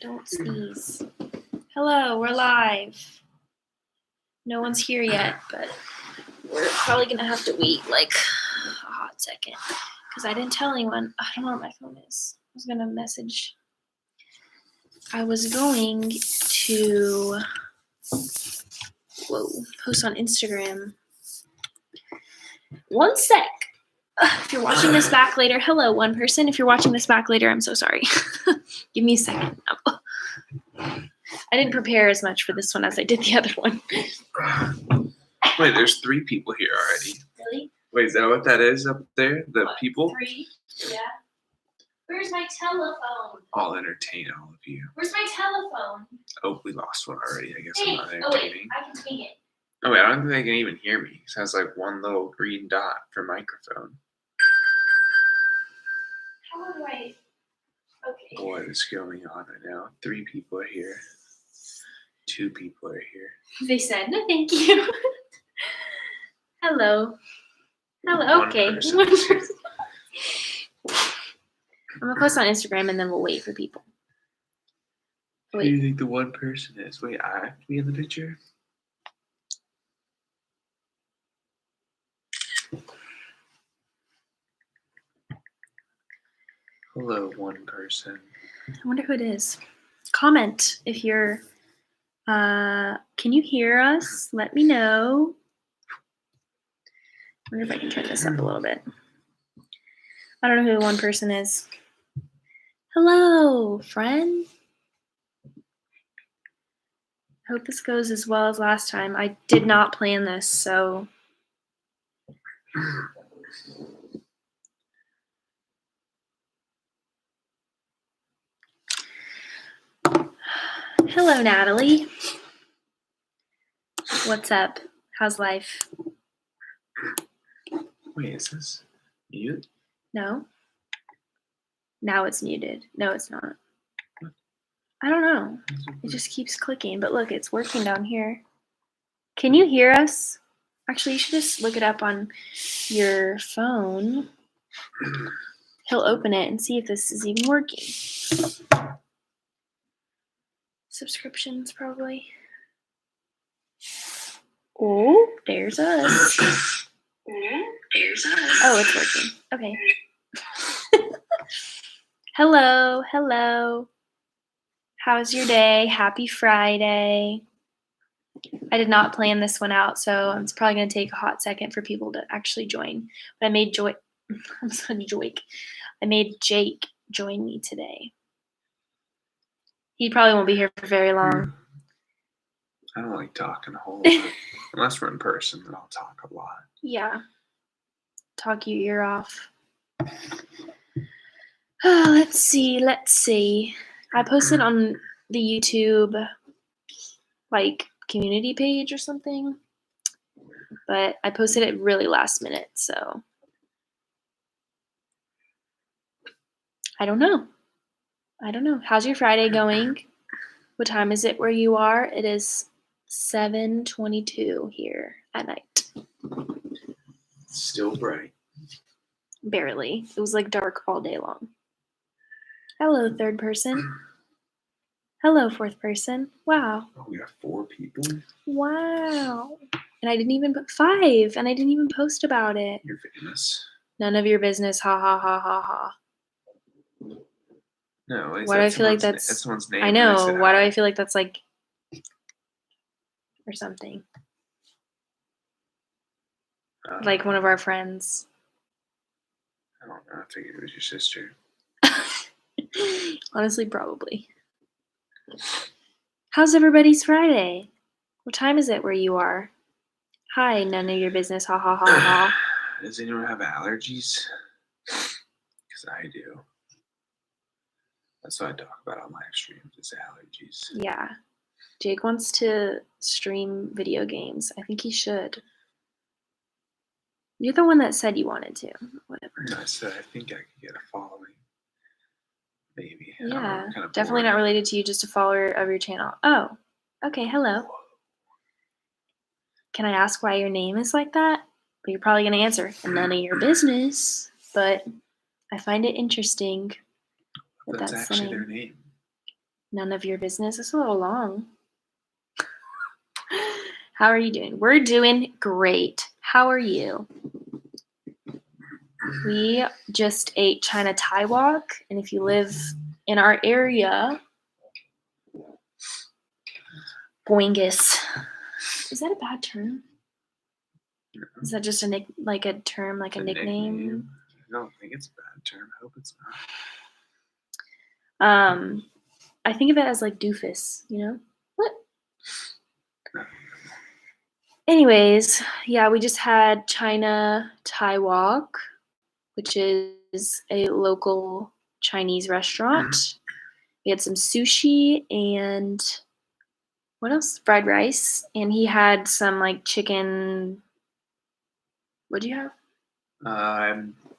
Don't sneeze. Hello, we're live. No one's here yet, but we're probably gonna have to wait like a hot second because I didn't tell anyone. I don't know where my phone is. I was gonna message. I was going to post on Instagram. One sec. If you're watching this back later, hello, one person. If you're watching this back later, I'm so sorry. Give me a second. I didn't prepare as much for this one as I did the other one. Wait, there's 3 people here already. Really? Wait, is that what that is up there? The What, people? 3? Yeah. Where's my telephone? I'll entertain all of you. Where's my telephone? Oh, we lost one already. I guess I'm Hey, not wait, entertaining. I can take it. Oh, wait, I don't think they can even hear me. It has like one little green dot for microphone. How do I? Okay. What is going on right now? 3 people are here. 2 people are here. They said no, thank you. Hello. Hello. One Okay. person One is here. person. I'm gonna post on Instagram and then we'll wait for people. Who do you think the one person is? Wait, I have to be in the picture? Hello, one person. I wonder who it is. Comment if you're. Can you hear us? Let me know. I wonder if I can turn this up a little bit. I don't know who the one person is. Hello, friend. I hope this goes as well as last time. I did not plan this, so. Hello, Natalie. What's up? How's life? Wait, is this mute? No? Now it's muted. No, it's not. I don't know. It just keeps clicking, but look, it's working down here. Can you hear us? Actually, you should just look it up on your phone. He'll open it and see if this is even working. Subscriptions, probably. Oh, there's us. Oh, it's working. Okay. Hello, hello. How's your day? Happy Friday. I did not plan this one out, so it's probably going to take a hot second for people to actually join. But I made I made Jake join me today. He probably won't be here for very long. I don't like talking a whole lot. Unless we're in person, then I'll talk a lot. Yeah. Talk your ear off. Oh, let's see. I posted on the YouTube, like, community page or something. But I posted it really last minute, so. I don't know. How's your Friday going? What time is it where you are? It is 7:22 here at night. Still bright. Barely. It was like dark all day long. Hello, third person. Hello, fourth person. Wow. Oh, we got 4 people? Wow. And I didn't even put 5, and I didn't even post about it. You're famous. None of your business. Ha ha ha ha ha. No, Why do I feel like that's someone's name. I know. Why do I feel like that's like or something? Like one of our friends. I don't know. I figured it was your sister. Honestly, probably. How's everybody's Friday? What time is it where you are? Hi, none of your business. Ha ha ha ha. Does anyone have allergies? Because I do. That's what I talk about on live streams, is allergies. Yeah. Jake wants to stream video games. I think he should. You're the one that said you wanted to. Whatever. I said I think I could get a following. Maybe. Yeah. Definitely not related to you, just a follower of your channel. Oh. Okay, hello. Can I ask why your name is like that? But you're probably going to answer, none of your business. But I find it interesting. That's actually their name. None of your business. It's a little long. How are you doing? We're doing great. How are you? We just ate China Thai Wok, and if you live in our area, boingus. Is that a bad term? No. Is that just a term, like It's a nickname? I don't think it's a bad term. I hope it's not. I think of it as like doofus, you know? What? No. Anyways, yeah, we just had China Thai Wok, which is a local Chinese restaurant. We had some sushi and what else? Fried rice. And he had some like chicken. What do you have?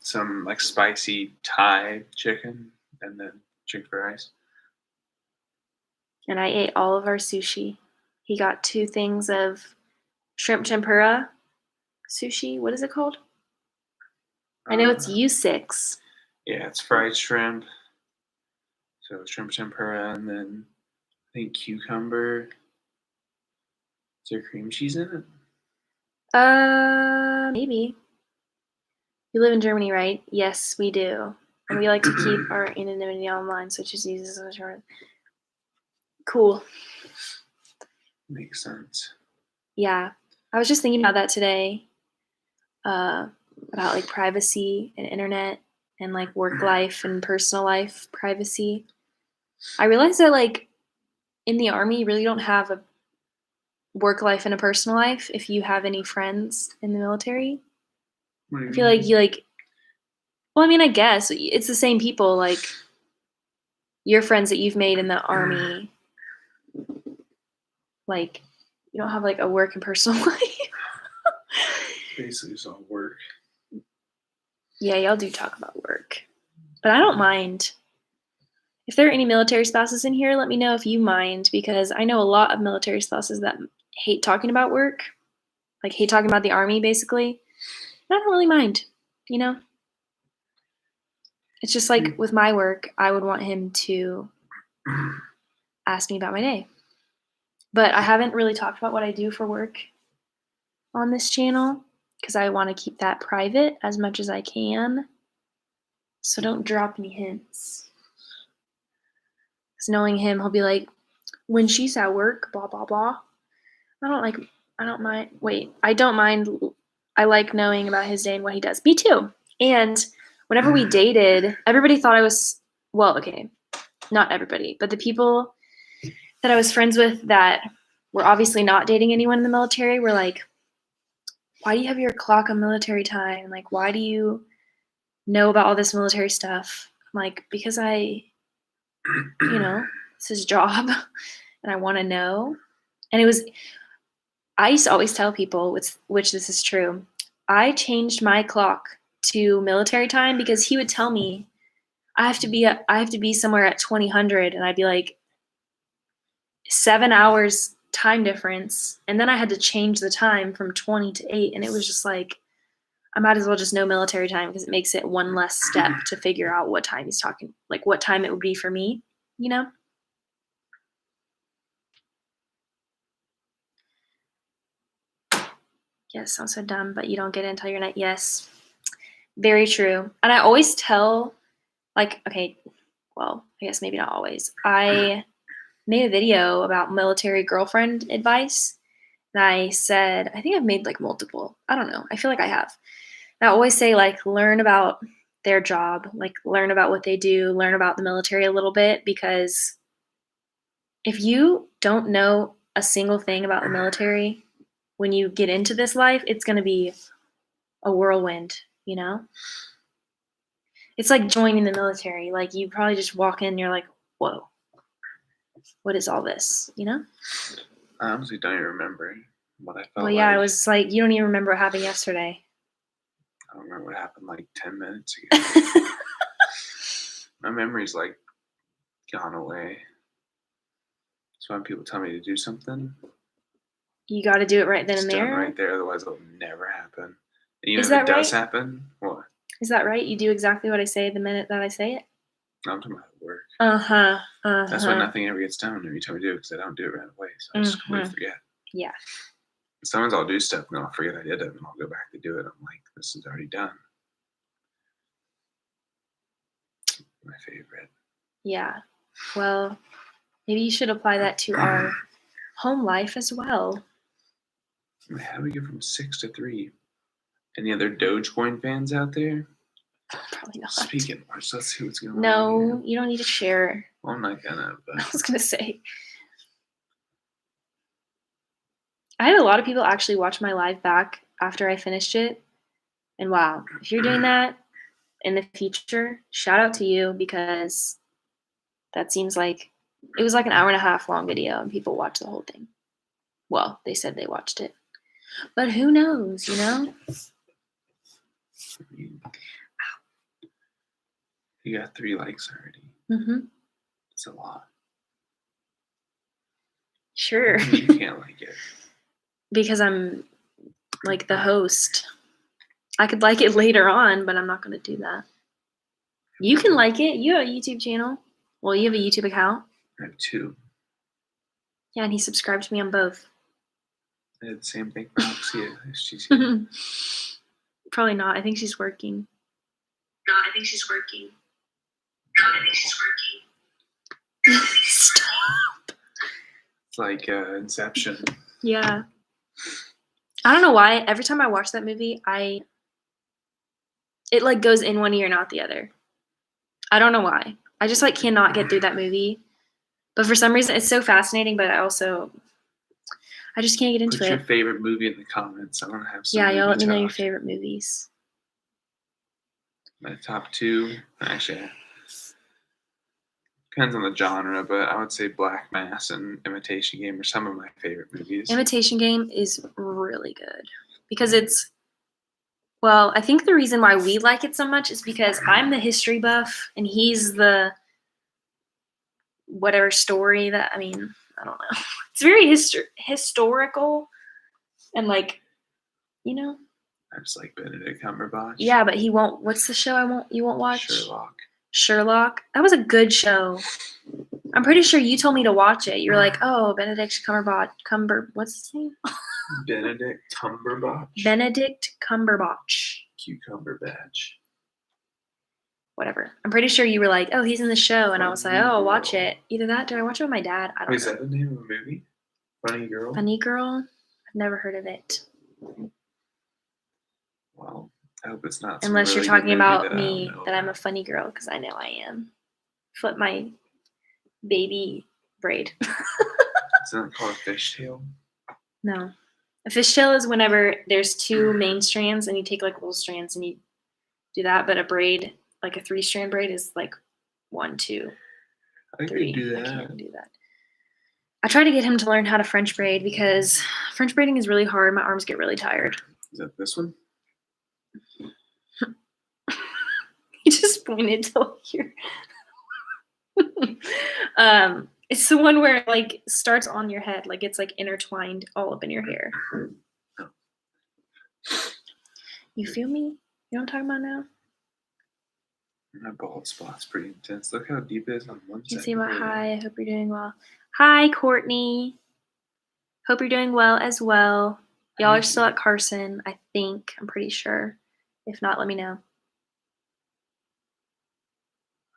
Some like spicy Thai chicken and then chicken fried rice. And I ate all of our sushi. He got 2 things of shrimp tempura sushi. What is it called? I know it's U6. Yeah, it's fried shrimp. So shrimp tempura and then I think cucumber. Is there cream cheese in it? Maybe. You live in Germany, right? Yes, we do. And we like to keep our anonymity online, so it just uses a short. Cool. Makes sense. Yeah. I was just thinking about that today. About like privacy and internet and like work life and personal life privacy. I realized that like in the army you really don't have a work life and a personal life if you have any friends in the military. I feel like you like well, I mean, I guess it's the same people like your friends that you've made in the army. Like you don't have like a work and personal life. Basically it's all work. Yeah, y'all do talk about work. But I don't mind. If there are any military spouses in here, let me know if you mind, because I know a lot of military spouses that hate talking about work, like hate talking about the army, basically. And I don't really mind, you know? It's just like with my work, I would want him to ask me about my day. But I haven't really talked about what I do for work on this channel because I want to keep that private as much as I can. So don't drop any hints. Because knowing him, he'll be like, when she's at work, blah, blah, blah. I don't mind. Wait, I don't mind. I like knowing about his day and what he does. Me too. And whenever we dated, everybody thought I was, well, okay, not everybody, but the people that I was friends with that were obviously not dating anyone in the military were like, why do you have your clock on military time? Like, why do you know about all this military stuff? I'm like, because it's his job and I want to know. And I used to always tell people, which this is true, I changed my clock to military time because he would tell me I have to be somewhere at 2000, and I'd be like 7 hours time difference, and then I had to change the time from 20 to 8, and it was just like I might as well just know military time because it makes it one less step to figure out what time he's talking, like what time it would be for me, you know? Yes, sounds so dumb, but you don't get it until you're not. Yes, very true. And I always tell, like, okay, well, I guess maybe not always. I made a video about military girlfriend advice. And I said, I think I've made like multiple. I don't know. I feel like I have. And I always say, like, learn about their job, like, learn about what they do, learn about the military a little bit, because if you don't know a single thing about the military, when you get into this life, it's going to be a whirlwind, you know? It's like joining the military. Like you probably just walk in and you're like, whoa, what is all this, you know? I honestly don't even remember what I felt Well, yeah, like. I was like, you don't even remember what happened yesterday. I don't remember what happened like 10 minutes ago. My memory's like gone away. So when people tell me to do something, You got to do it right then it's and done there. right there. Otherwise, it'll never happen. And even Is if that it does right? happen, what? Is that right? You do exactly what I say the minute that I say it? I'm talking about work. That's That's why nothing ever gets done every time I do it, because I don't do it right away. So I just completely forget. Yeah. Sometimes I'll do stuff and I'll forget I did it, and I'll go back to do it. I'm like, this is already done. My favorite. Yeah. Well, maybe you should apply that to our home life as well. How do we get from 6 to 3? Any other Dogecoin fans out there? Probably not. Speaking of which, let's see what's going on. No, you don't need to share. Well, I'm not gonna. But I was gonna say. I had a lot of people actually watch my live back after I finished it. And wow, if you're doing that in the future, shout out to you, because that seems like it was like an hour and a half long video and people watched the whole thing. Well, they said they watched it. But who knows, you know? You got 3 likes already. Mm-hmm. It's a lot. Sure. You can't like it. Because I'm like the host. I could like it later on, but I'm not going to do that. You can like it. You have a YouTube channel. Well, you have a YouTube account. I have 2. Yeah, and he subscribed to me on both. I did the same thing for Alexia. She's here. Probably not. I think she's working. Stop. It's like Inception. Yeah. I don't know why. Every time I watch that movie, it like goes in one ear, not the other. I don't know why. I just like cannot get through that movie. But for some reason, it's so fascinating. But I just can't get into What's it. your favorite movie in the comments? I want to have some. Yeah, y'all let me know talk. your favorite movies. My top 2, actually, depends on the genre, but I would say Black Mass and Imitation Game are some of my favorite movies. Imitation Game is really good because well, I think the reason why we like it so much is because I'm the history buff and he's the whatever story that, I don't know. It's very historical and like, you know. I just like Benedict Cumberbatch. Yeah, but he won't. What's the show you won't watch? Sherlock. That was a good show. I'm pretty sure you told me to watch it. You were like, oh, Benedict Cumberbatch. What's his name? Benedict Cumberbatch. Benedict Cumberbatch. Cucumber Batch. Whatever. I'm pretty sure you were like, oh, he's in the show. And I was like, oh, watch it. Either that, did I watch it with my dad? I don't know. Is that the name of the movie? Funny Girl? Funny Girl? I've never heard of it. Well, I hope it's not. Unless you're talking about me, that I'm a funny girl, because I know I am. Flip my baby braid. Isn't it called a fishtail? No. A fishtail is whenever there's 2 main strands and you take like little strands and you do that, but a braid, like a 3-strand braid, is like 1, 2, 3. I can do that. I can't do that. I try to get him to learn how to French braid because French braiding is really hard. My arms get really tired. Is that this one? He just pointed to like your. It's the one where it like starts on your head, like it's like intertwined all up in your hair. You feel me? You know what I'm talking about now? My bald spot's pretty intense. Look how deep it is on one side. You can see about hi. I hope you're doing well. Hi, Courtney. Hope you're doing well as well. Y'all are still at Carson, I think. I'm pretty sure. If not, let me know.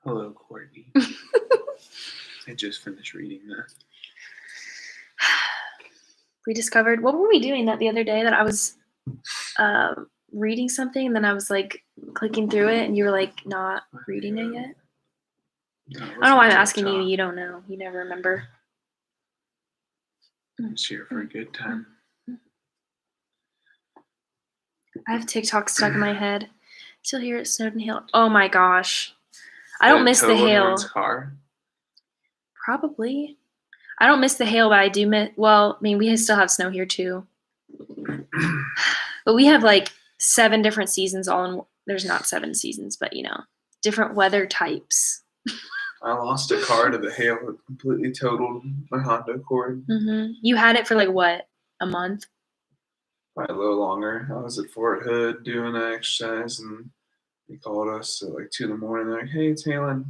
Hello, Courtney. I just finished reading that. We discovered, what were we doing that the other day that I was reading something and then I was like clicking through it and you were like not reading it yet? No, I don't know why I'm asking you. You don't know. You never remember. I'm just here for a good time. I have TikTok stuck in my head. Still here at Snowden Hill. Oh my gosh. I don't miss the hail. Car? Probably. I don't miss the hail, but I do miss, well, I mean, we still have snow here too. But we have like 7 different seasons all in, there's not 7 seasons, but you know, different weather types. I lost a car to the hail. It completely totaled my Honda Accord. Mm-hmm. You had it for like what, a month? Probably a little longer. I was at Fort Hood doing an exercise and they called us at like 2 in the morning. They're like, hey, it's hailing.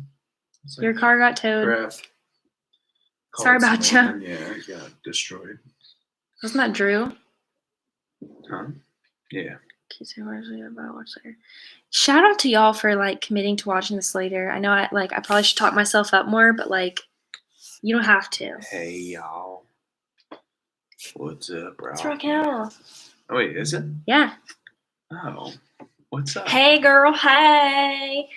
It's Your like car got towed. Graf Sorry called about someone you. and, yeah, it got destroyed. Wasn't that Drew? Huh? Yeah. Shout out to y'all for like committing to watching this later. I know I probably should talk myself up more, but like you don't have to. Hey y'all. What's up, bro? It's Raquel. Oh wait, is it? Yeah. Oh. What's up? Hey girl, hey.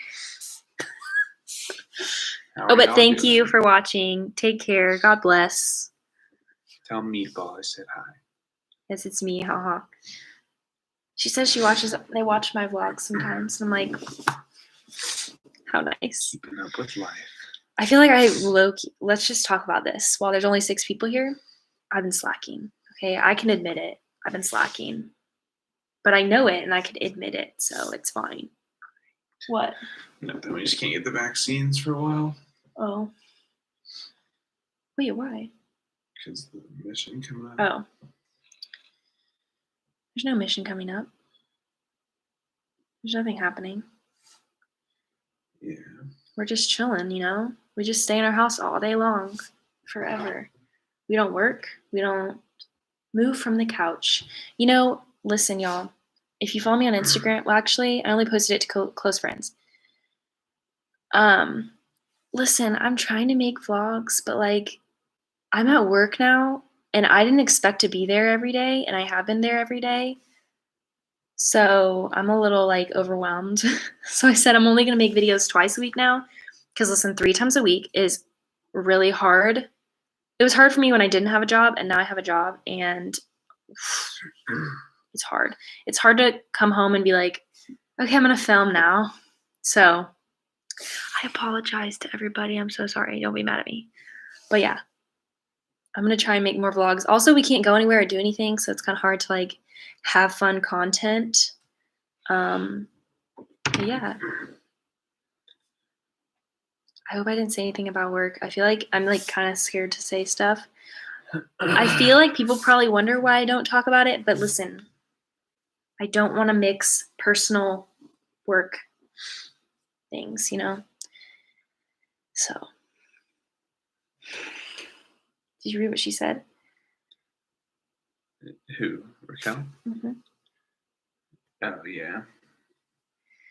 How Oh, are but y'all thank doing? you for watching. Take care. God bless. Tell Meatball I said hi. Yes, it's me. Haha. She says they watch my vlogs sometimes. And I'm like, how nice. Keeping up with life. I feel like let's just talk about this. While there's only 6 people here, I've been slacking. Okay, I can admit it. I've been slacking. But I know it and I can admit it, so it's fine. What? Nothing. We just can't get the vaccines for a while. Oh. Wait, why? Because the mission coming up. Oh. There's no mission coming up. There's nothing happening. Yeah. We're just chilling, you know? We just stay in our house all day long. Forever. We don't work. We don't move from the couch. You know, listen, y'all. If you follow me on Instagram, well, actually, I only posted it to close friends. Listen, I'm trying to make vlogs, but like, I'm at work now, and I didn't expect to be there every day, and I have been there every day. So I'm a little like overwhelmed. So I said I'm only going to make videos twice a week now, because listen, 3 times a week is really hard. It was hard for me when I didn't have a job, and now I have a job, and it's hard. It's hard to come home and be like, okay, I'm going to film now. So I apologize to everybody. I'm so sorry. Don't be mad at me. But yeah, I'm going to try and make more vlogs. Also, we can't go anywhere or do anything, so it's kind of hard to like have fun content. But yeah. I hope I didn't say anything about work. I feel like I'm like kind of scared to say stuff. I feel like people probably wonder why I don't talk about it, but listen, I don't want to mix personal work things, you know? So, did you read what she said? Who? Raquel? Mm-hmm. Oh, yeah.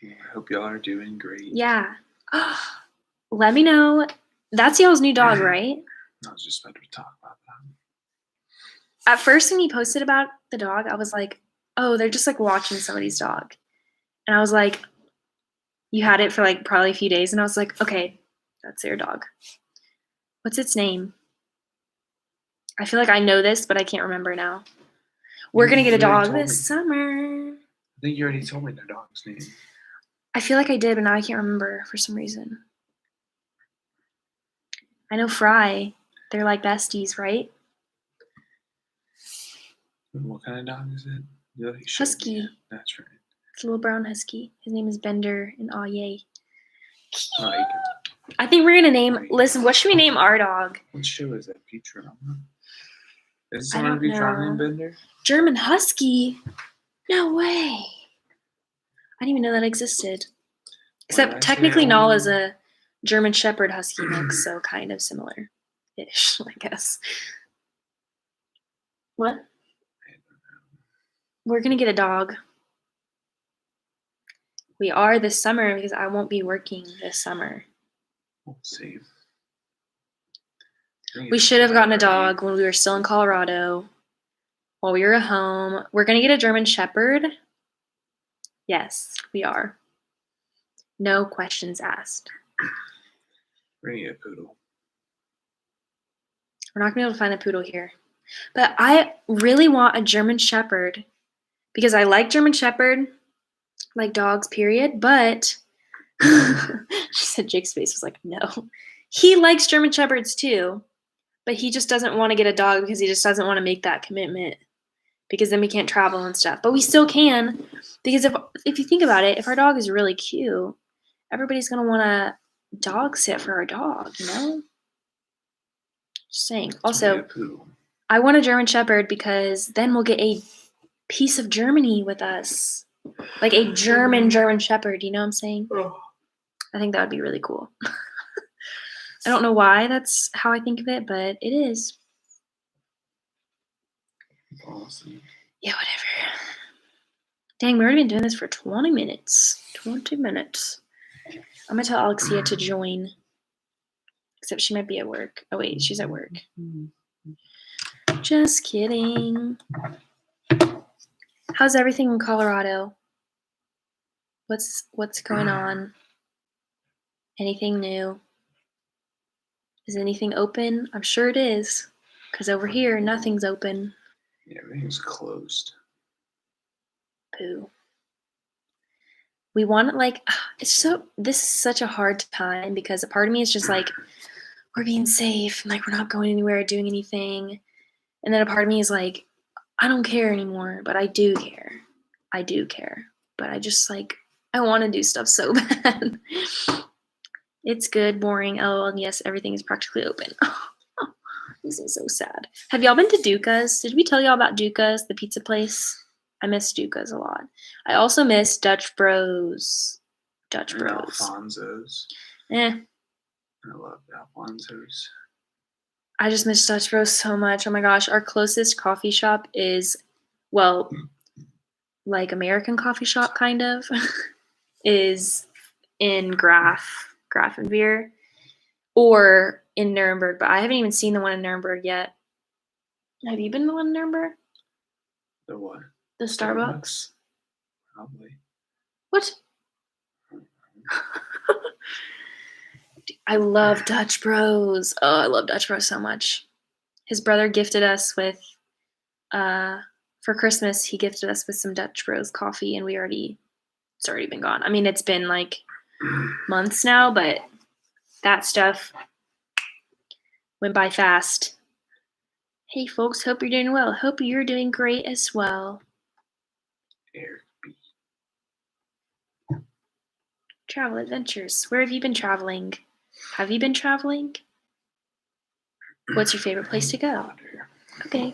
Well, I hope y'all are doing great. Yeah. Let me know. That's y'all's new dog, right? I was just about to talk about that. At first, when he posted about the dog, I was like, oh, they're just like watching somebody's dog. And I was like, you had it for like probably a few days. And I was like, okay, that's their dog. What's its name? I feel like I know this, but I can't remember now. We're going to get a dog this summer. I think you already told me the dog's name. I feel like I did, but now I can't remember for some reason. I know Fry. They're like besties, right? What kind of dog is it? Husky. That's right. It's a little brown husky. His name is Bender, and aw yay. Like, I think we're gonna name. Listen, what should we name our dog? what show is that? Futurama? Is it I someone don't Futurama and know. Bender? German Husky? No way. I didn't even know that existed. Except technically, Nala is a German Shepherd Husky mix, so kind of similar-ish, I guess. What? I don't know. We're gonna get a dog. We are this summer because I won't be working this summer. We'll see. We should have gotten a dog when we were still in Colorado. While we were at home. We're gonna get a German Shepherd. Yes, we are. No questions asked. We're gonna get a poodle. We're not gonna be able to find a poodle here. But I really want a German Shepherd because I like German Shepherd, like dogs, period. But she said Jake's face was like, no. He likes German Shepherds too, but he just doesn't want to get a dog because he just doesn't want to make that commitment because then we can't travel and stuff. But we still can because if you think about it, if our dog is really cute, everybody's going to want to dog sit for our dog, you know? Just saying. Also, I want a German Shepherd because then we'll get a piece of Germany with us. Like a German Shepherd, you know what I'm saying? Oh. I think that would be really cool. I don't know why that's how I think of it, but it is. Awesome. Yeah, whatever. Dang, we've already been doing this for 20 minutes. 20 minutes. I'm going to tell Alexia to join. Except she might be at work. Oh, wait, she's at work. Just kidding. How's everything in Colorado? What's going on? Anything new? Is anything open? I'm sure it is. Because over here, nothing's open. Yeah, everything's closed. Poo. We want it this is such a hard time because a part of me is just like, we're being safe and like we're not going anywhere or doing anything. And then a part of me is like, I don't care anymore, but I do care. I do care. But I just like, I want to do stuff so bad. It's good, boring, LOL, and yes, everything is practically open. This is so sad. Have y'all been to Duca's? Did we tell y'all about Duca's, the pizza place? I miss Duca's a lot. I also miss Dutch Bros. Dutch And Bros. Alfonso's. I love Alfonso's. I just miss Dutch Bros so much. Oh my gosh. Our closest coffee shop is, well, like American coffee shop kind of, is in Grafenwehr, or in Nuremberg, but I haven't even seen the one in Nuremberg yet. Have you been to the one in Nuremberg? The what? The Starbucks? Probably. What? I love Dutch Bros. Oh, I love Dutch Bros so much. His brother gifted us with, for Christmas, he gifted us with some Dutch Bros coffee, and it's already been gone. I mean, it's been like months now, but that stuff went by fast. Hey, folks, hope you're doing well. Hope you're doing great as well. Travel adventures. Where have you been traveling? Have you been traveling? What's your favorite place to go? Okay.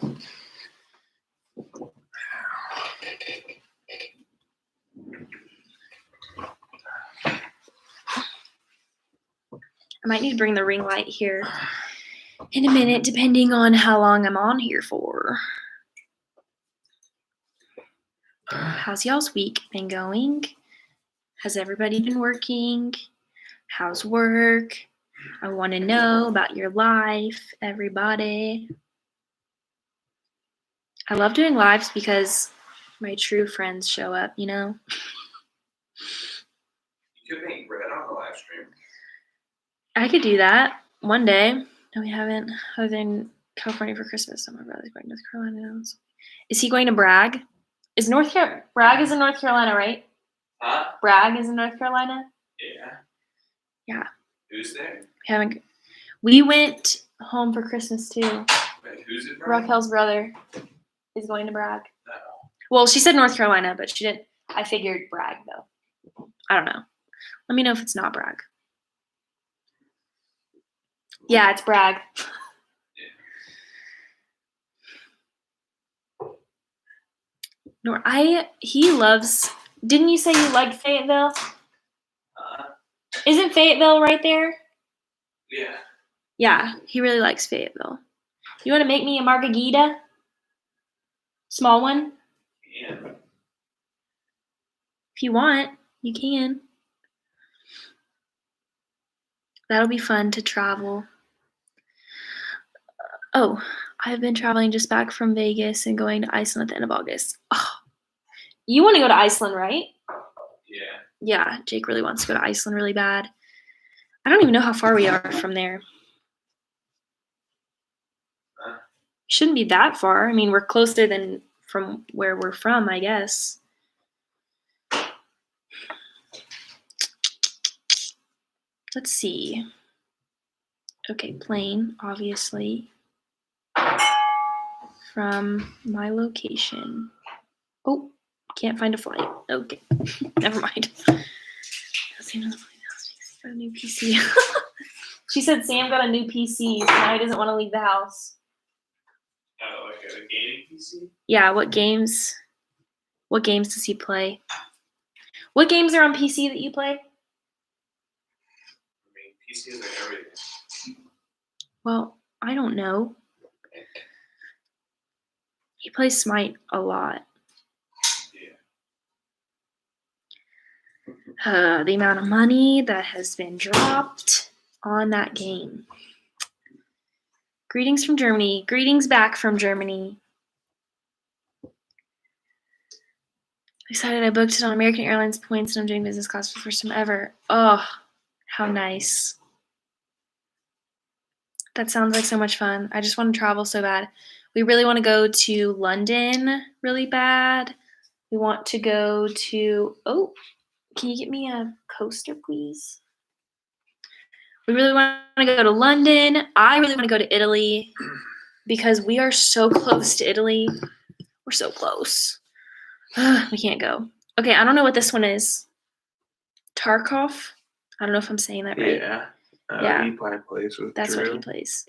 I might need to bring the ring light here in a minute, depending on how long I'm on here for. How's y'all's week been going? Has everybody been working? How's work? I want to know about your life, everybody. I love doing lives because my true friends show up, you know? You could make bread on the live stream. I could do that one day. No, we haven't. I was in California for Christmas, so my brother's going to North Carolina now. Is he going to Bragg? Bragg is in North Carolina, right? Huh? Bragg is in North Carolina? Yeah. Yeah. Who's there? We went home for Christmas too. Wait, who's it from? Raquel's brother is going to Bragg. No. Well, she said North Carolina, but she didn't. I figured Bragg though. I don't know. Let me know if it's not Bragg. Yeah, it's Bragg. He loves. Didn't you say you liked Fayetteville? Isn't Fayetteville right there? Yeah. Yeah, he really likes Fayetteville. You want to make me a margarita? Small one? Yeah. If you want, you can. That'll be fun to travel. Oh, I've been traveling just back from Vegas and going to Iceland at the end of August. Oh, you want to go to Iceland, right? Yeah. Yeah, Jake really wants to go to Iceland really bad. I don't even know how far we are from there. Shouldn't be that far. I mean, we're closer than from where we're from, I guess. Let's see. Okay, plane, obviously. From my location. Oh, can't find a flight. Okay, never mind. Got a new PC. She said Sam got a new PC, so now he doesn't want to leave the house. Oh, like a gaming PC? Yeah, what games does he play? What games are on PC that you play? I mean, PC is like everything. Well, I don't know. He plays Smite a lot. The amount of money that has been dropped on that game. Greetings from Germany. Greetings back from Germany. Excited I booked it on American Airlines points and I'm doing business class for the first time ever. Oh, how nice. That sounds like so much fun. I just want to travel so bad. We really want to go to London really bad. We want to go to, oh, can you get me a coaster, please? We really want to go to London. I really want to go to Italy because we are so close to Italy. We're so close. We can't go. Okay, I don't know what this one is. Tarkov? I don't know if I'm saying that right. Yeah. Yeah. He probably plays with That's Drew. what he plays.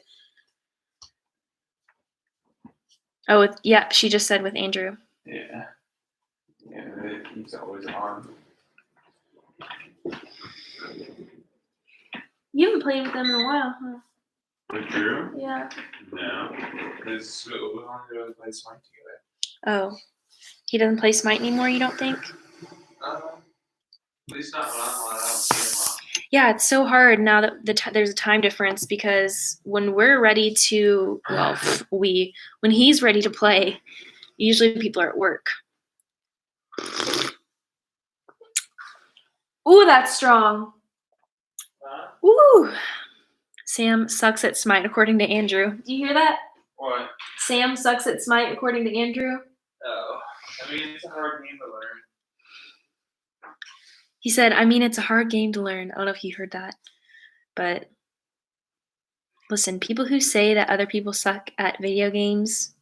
Oh, yeah, she just said with Andrew. Yeah. Yeah, he's always on. You haven't played with them in a while, huh? With Drew? Yeah. No. Because we only really played Smite together. Oh. He doesn't play Smite anymore, you don't think? At least not when I'm on. I don't see him on. Yeah, it's so hard now that there's a time difference because when we're ready to, well, when he's ready to play, usually people are at work. Ooh, that's strong. Ooh. Sam sucks at Smite, according to Andrew. Do you hear that? What? Sam sucks at Smite, according to Andrew. Oh. I mean, it's a hard game to learn. He said, I mean, it's a hard game to learn. I don't know if you heard that. But listen, people who say that other people suck at video games,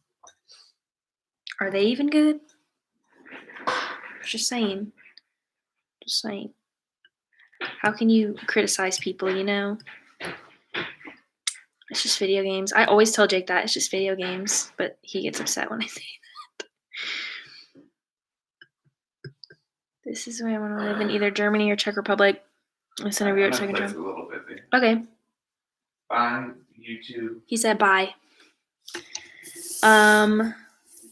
are they even good? Just saying. Just saying. How can you criticize people, you know? It's just video games. I always tell Jake that. It's just video games. But he gets upset when I say that. This is where I want to live in either Germany or Czech Republic. This interview at Czech and a little bit. Okay. Bye, you too. He said bye. I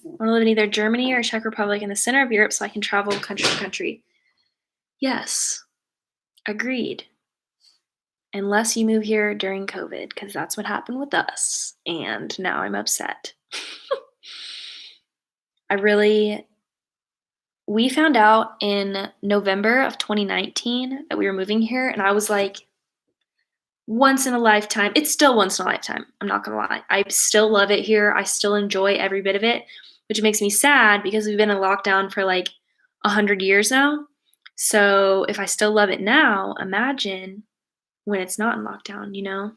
want to live in either Germany or Czech Republic in the center of Europe so I can travel country to country. Yes. Agreed. Unless you move here during COVID, because that's what happened with us. And now I'm upset. We found out in November of 2019 that we were moving here, and I was like, once in a lifetime. It's still once in a lifetime. I'm not going to lie. I still love it here. I still enjoy every bit of it, which makes me sad because we've been in lockdown for like 100 years now. So if I still love it now, imagine when it's not in lockdown, you know?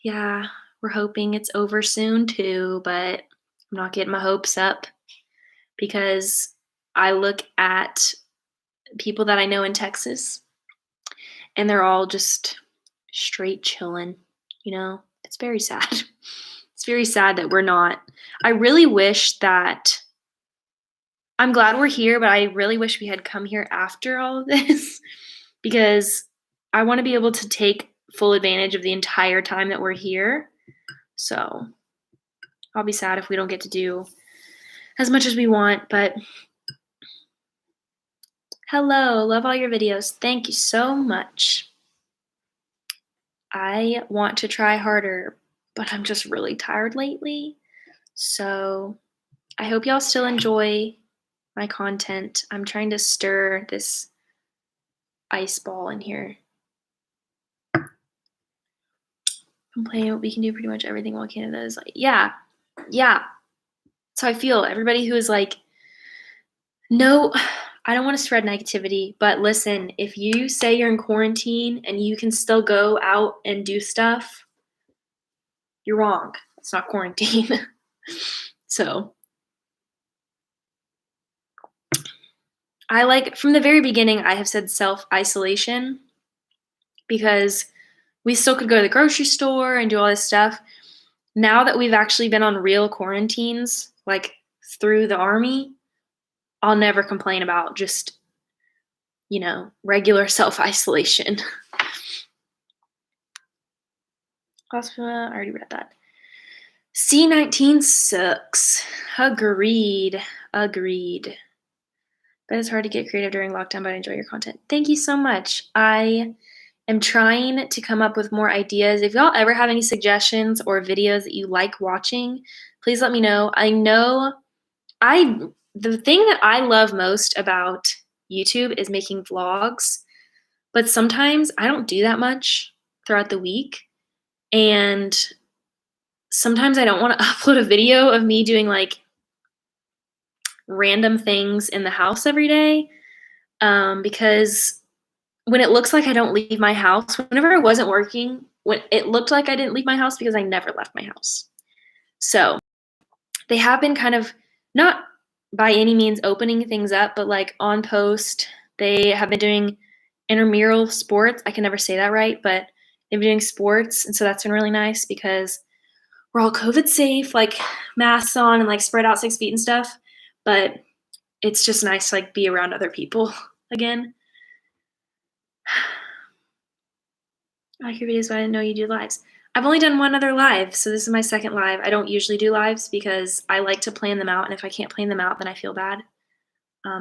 Yeah, we're hoping it's over soon too, but I'm not getting my hopes up because I look at people that I know in Texas and they're all just straight chilling, you know? It's very sad. It's very sad that we're not. I really wish that I'm glad we're here, but I really wish we had come here after all of this because I want to be able to take full advantage of the entire time that we're here. So I'll be sad if we don't get to do as much as we want, but hello, love all your videos. Thank you so much. I want to try harder, but I'm just really tired lately. So I hope y'all still enjoy my content. I'm trying to stir this ice ball in here. Complaining what we can do pretty much everything while Canada is like, yeah. That's how I feel. Everybody who is like, no, I don't want to spread negativity, but listen, if you say you're in quarantine and you can still go out and do stuff, you're wrong. It's not quarantine. So from the very beginning, I have said self-isolation because we still could go to the grocery store and do all this stuff. Now that we've actually been on real quarantines, like through the army, I'll never complain about just, regular self-isolation. Hospital, I already read that. C19 sucks. Agreed. But it's hard to get creative during lockdown, but I enjoy your content. Thank you so much. I am trying to come up with more ideas. If y'all ever have any suggestions or videos that you like watching, please let me know. The thing that I love most about YouTube is making vlogs, but sometimes I don't do that much throughout the week. And sometimes I don't want to upload a video of me doing like random things in the house every day, because when it looks like I don't leave my house, whenever I wasn't working, when it looked like I didn't leave my house because I never left my house. So they have been kind of not by any means opening things up, but like on post, they have been doing intramural sports. I can never say that right, but they've been doing sports. And so that's been really nice because we're all COVID safe, like masks on and like spread out 6 feet and stuff. But it's just nice to like be around other people again. I like your videos, but I didn't know you do lives. I've only done one other live, so this is my second live. I don't usually do lives because I like to plan them out, and if I can't plan them out, then I feel bad.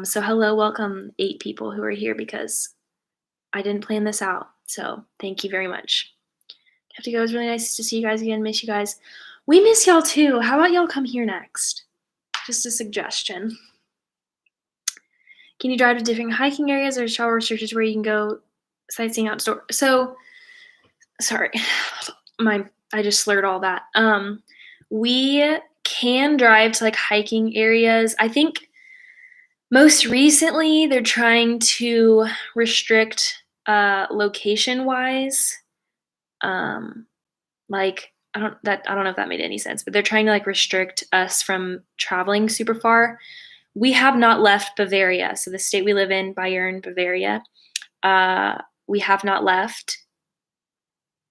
So hello, welcome 8 people who are here because I didn't plan this out. So thank you very much. I have to go. It was really nice to see you guys again. Miss you guys. We miss y'all too. How about y'all come here next? Just a suggestion. Can you drive to different hiking areas or travel restrictions where you can go sightseeing outdoor? So, sorry, I just slurred all that. We can drive to like hiking areas. I think most recently they're trying to restrict location wise. Like I don't know if that made any sense, but they're trying to like restrict us from traveling super far. We have not left Bavaria, so the state we live in, Bayern, Bavaria. We have not left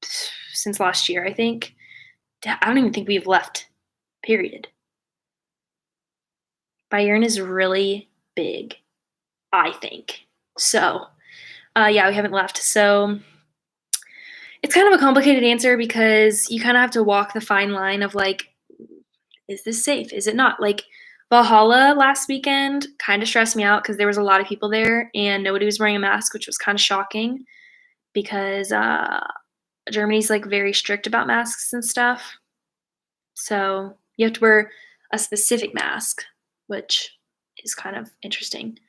since last year, I think. I don't even think we've left, period. Bayern is really big, I think. So, yeah, we haven't left. So it's kind of a complicated answer because you kind of have to walk the fine line of like, is this safe? Is it not? Like Valhalla last weekend kind of stressed me out because there was a lot of people there and nobody was wearing a mask, which was kind of shocking because Germany's like very strict about masks and stuff. So you have to wear a specific mask, which is kind of interesting.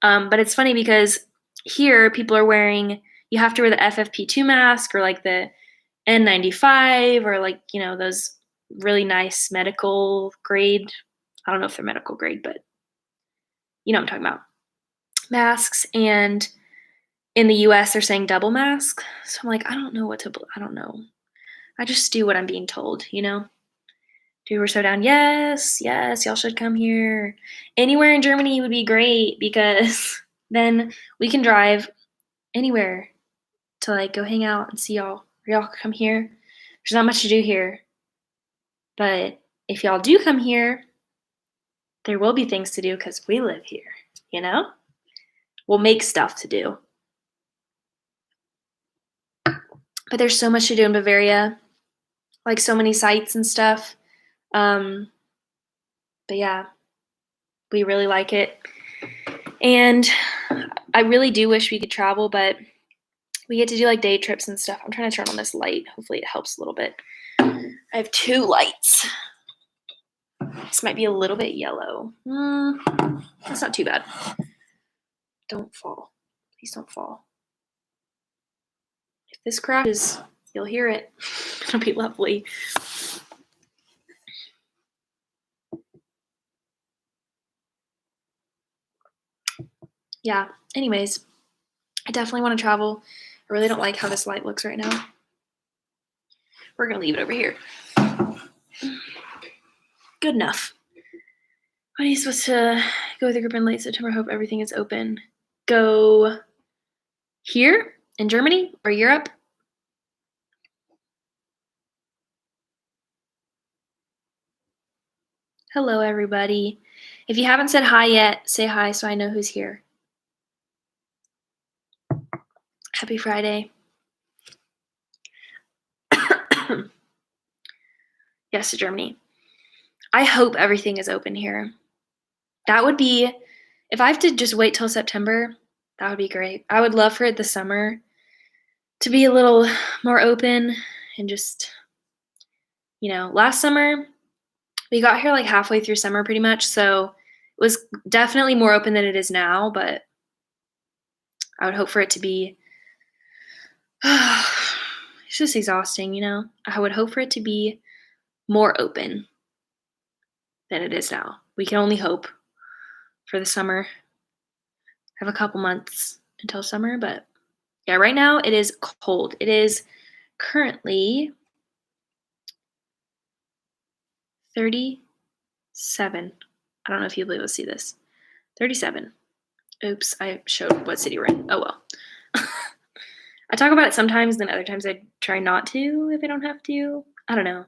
But it's funny because here people are wearing, you have to wear the FFP2 mask or like the N95 or like, you know, those really nice medical grade. I don't know if they're medical grade, but you know what I'm talking about. Masks. And in the US, they're saying double mask. So I'm like, I don't know. I just do what I'm being told, you know? Dude, we're so down. Yes, y'all should come here. Anywhere in Germany would be great because then we can drive anywhere to like go hang out and see y'all. Or y'all come here. There's not much to do here. But if y'all do come here, there will be things to do because we live here, you know? We'll make stuff to do. But there's so much to do in Bavaria, like so many sites and stuff. But yeah, we really like it. And I really do wish we could travel, but we get to do like day trips and stuff. I'm trying to turn on this light. Hopefully it helps a little bit. I have 2 lights. This might be a little bit yellow. That's not too bad. Don't fall. Please don't fall. If this crashes, you'll hear it. It'll be lovely. Yeah, anyways, I definitely want to travel. I really don't like how this light looks right now. We're going to leave it over here. Good enough. When are you supposed to go with a group in late September? Hope everything is open. Go here in Germany or Europe? Hello, everybody. If you haven't said hi yet, say hi so I know who's here. Happy Friday. Yes, to Germany. I hope everything is open here. That would be, if I have to just wait till September, that would be great. I would love for it this summer to be a little more open and just, last summer we got here like halfway through summer pretty much, so it was definitely more open than it is now, but I would hope for it to be it's just exhausting. I would hope for it to be more open than it is now. We can only hope for the summer. Have a couple months until summer, but yeah, right now it is cold. It is currently 37. I don't know if you'll be able to see this. 37. Oops, I showed what city we're in. Oh well. I talk about it sometimes, then other times I try not to if I don't have to. I don't know.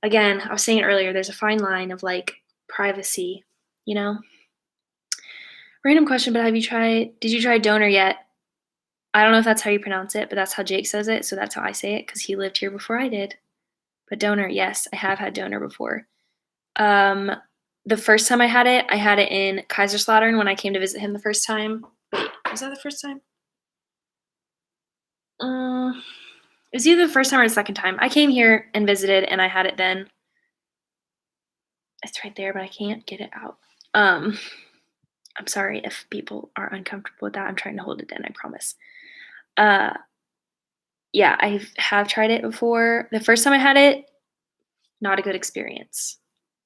Again, I was saying earlier, there's a fine line of like privacy, you know? Random question, but did you try donor yet? I don't know if that's how you pronounce it, but that's how Jake says it, so that's how I say it because he lived here before I did. But donor, yes, I have had donor before. The first time I had it in Kaiserslautern when I came to visit him the first time. Wait, was that the first time? It was either the first time or the second time. I came here and visited, and I had it then. It's right there, but I can't get it out. I'm sorry if people are uncomfortable with that. I'm trying to hold it in, I promise. Yeah, I have tried it before. The first time I had it, not a good experience.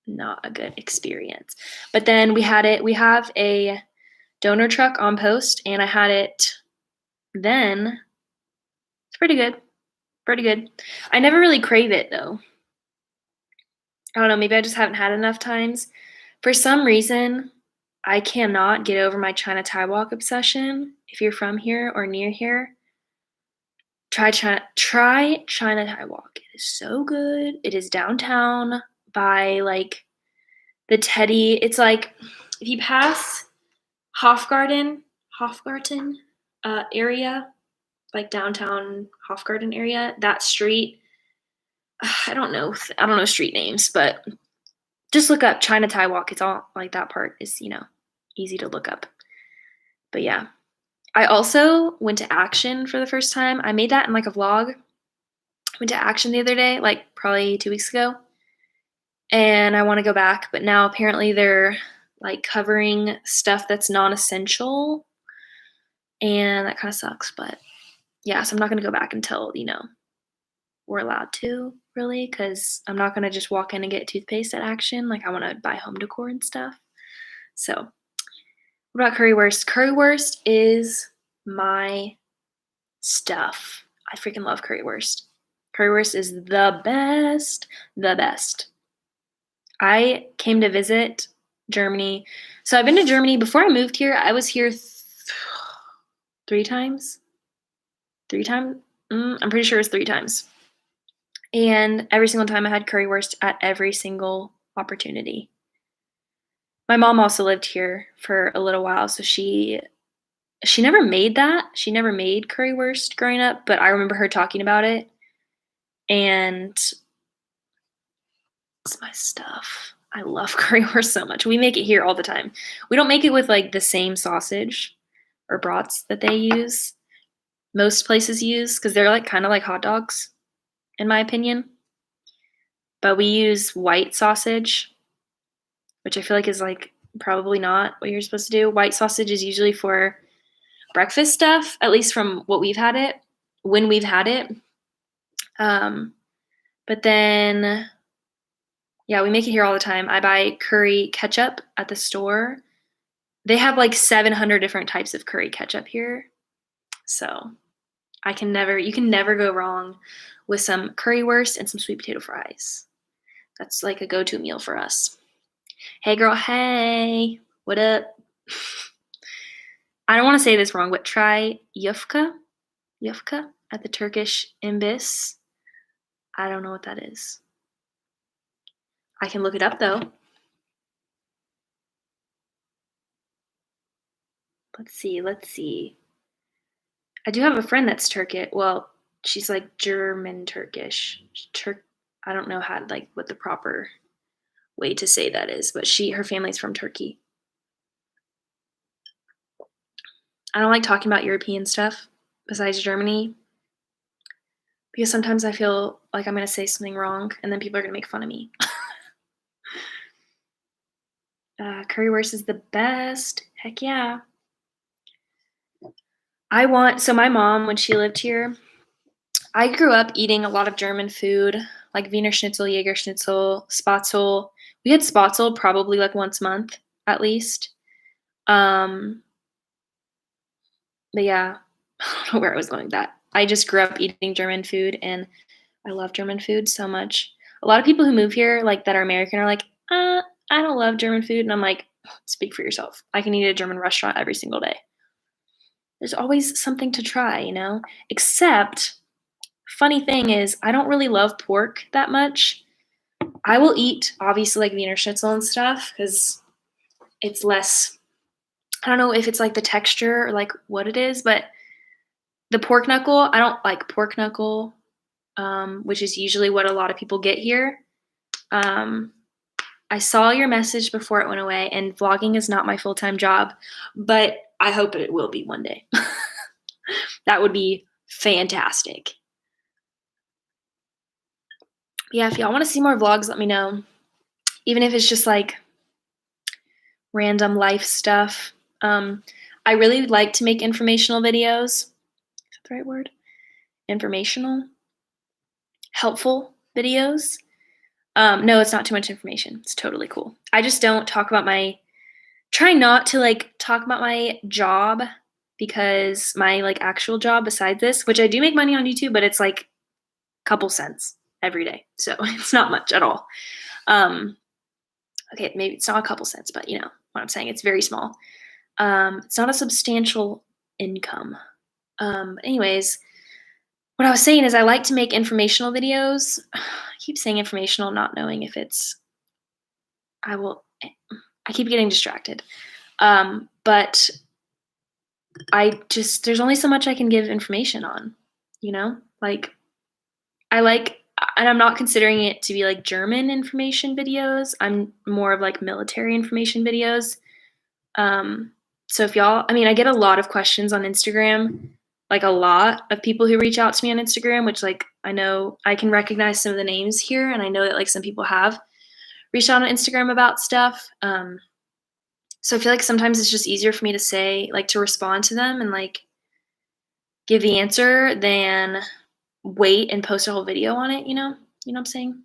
Not a good experience. But then we have a donor truck on post, and I had it then. It's pretty good. Pretty good. I never really crave it though. I don't know, maybe I just haven't had enough times. For some reason, I cannot get over my China Thai walk obsession. If you're from here or near here, try China Thai walk. It is so good. It is downtown by like the Teddy. It's like if you pass Hofgarten area, like downtown Hofgarten area, that street. I don't know street names, but just look up China Thai walk. It's all like that part is, easy to look up. But yeah. I also went to Action for the first time. I made that in like a vlog. I went to Action the other day, like probably 2 weeks ago. And I want to go back, but now apparently they're like covering stuff that's non-essential. And that kind of sucks, but yeah, so I'm not going to go back until, we're allowed to really, because I'm not going to just walk in and get toothpaste at Action. Like I want to buy home decor and stuff. So what about currywurst? Currywurst is my stuff. I freaking love currywurst. Currywurst is the best. The best. I came to visit Germany. So I've been to Germany before I moved here. I was here 3 times. 3 times? I'm pretty sure it was 3 times. And every single time I had currywurst at every single opportunity. My mom also lived here for a little while, so she never made that. She never made currywurst growing up, but I remember her talking about it. And it's my stuff. I love currywurst so much. We make it here all the time. We don't make it with like the same sausage or brats that they use. Most places use because they're like kind of like hot dogs, in my opinion. But we use white sausage, which I feel like is like probably not what you're supposed to do. White sausage is usually for breakfast stuff, at least from what we've had it, when we've had it. But then, yeah, we make it here all the time. I buy curry ketchup at the store. They have like 700 different types of curry ketchup here. So you can never go wrong with some currywurst and some sweet potato fries. That's like a go-to meal for us. Hey girl, hey, what up? I don't want to say this wrong, but try yufka at the Turkish imbiss. I don't know what that is. I can look it up though. Let's see. I do have a friend that's Turkish. Well, she's like German Turkish. I don't know how like what the proper way to say that is, but her family's from Turkey. I don't like talking about European stuff besides Germany because sometimes I feel like I'm going to say something wrong and then people are going to make fun of me. Currywurst is the best. Heck yeah. So my mom, when she lived here, I grew up eating a lot of German food, like Wiener Schnitzel, Jäger Schnitzel, Spatzel. We had Spatzel probably like once a month at least. But yeah, I don't know where I was going with that. I just grew up eating German food and I love German food so much. A lot of people who move here, like that are American, are like, I don't love German food. And I'm like, speak for yourself. I can eat at a German restaurant every single day. There's always something to try, you know? Except, funny thing is, I don't really love pork that much. I will eat, obviously, like Wiener Schnitzel and stuff, because it's less, I don't know if it's like the texture or like what it is, but the pork knuckle, I don't like pork knuckle, which is usually what a lot of people get here. I saw your message before it went away, and vlogging is not my full-time job, but I hope it will be one day. That would be fantastic. Yeah, if y'all want to see more vlogs, let me know. Even if it's just like random life stuff. I really like to make informational videos. Is that the right word? Informational? Helpful videos? No, it's not too much information. It's totally cool. I just don't try not to like talk about my job, because my like actual job besides this, which I do make money on YouTube, but it's like a couple cents every day. So it's not much at all. Okay, maybe it's not a couple cents, but you know what I'm saying. It's very small. It's not a substantial income. Anyways, what I was saying is I like to make informational videos. I keep saying informational, not knowing if it's, I keep getting distracted. But there's only so much I can give information on, you know? Like, and I'm not considering it to be like German information videos. I'm more of like military information videos. So if y'all, I get a lot of questions on Instagram, like a lot of people who reach out to me on Instagram, which like I know I can recognize some of the names here, and I know that like some people have reached out on Instagram about stuff. So I feel like sometimes it's just easier for me to say, like, to respond to them and like give the answer than wait and post a whole video on it, you know? You know what I'm saying?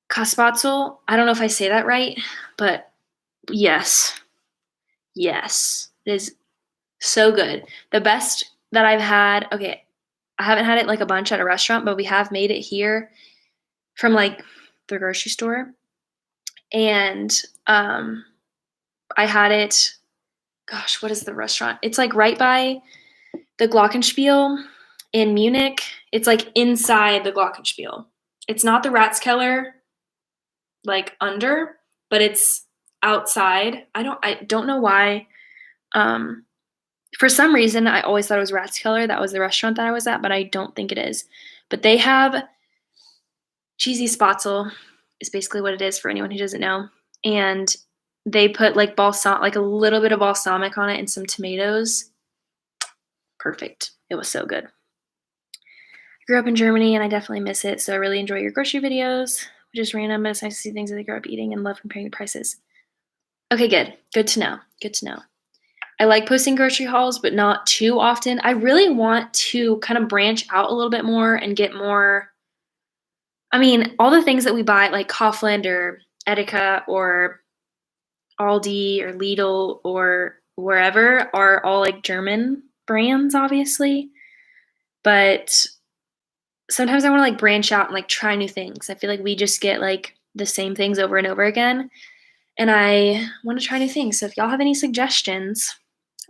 Kaspatzel, I don't know if I say that right, but yes. Yes. It is so good. The best that I've had, okay, I haven't had it like a bunch at a restaurant, but we have made it here from like the grocery store. And I had it, gosh, what is the restaurant? It's like right by the Glockenspiel in Munich. It's like inside the Glockenspiel. It's not the Ratskeller, like under, but it's outside. I don't know why. For some reason, I always thought it was Ratskeller. That was the restaurant that I was at, but I don't think it is. But they have cheesy spatzel is basically what it is for anyone who doesn't know. And they put like like a little bit of balsamic on it and some tomatoes. Perfect. It was so good. I grew up in Germany and I definitely miss it. So I really enjoy your grocery videos, which is random, but it's nice to see things that they grew up eating and love comparing the prices. Okay, good. Good to know. Good to know. I like posting grocery hauls, but not too often. I really want to kind of branch out a little bit more and get more. All the things that we buy, like Kaufland or Edeka or Aldi or Lidl or wherever, are all like German brands, obviously. But sometimes I want to like branch out and like try new things. I feel like we just get like the same things over and over again. And I want to try new things. So if y'all have any suggestions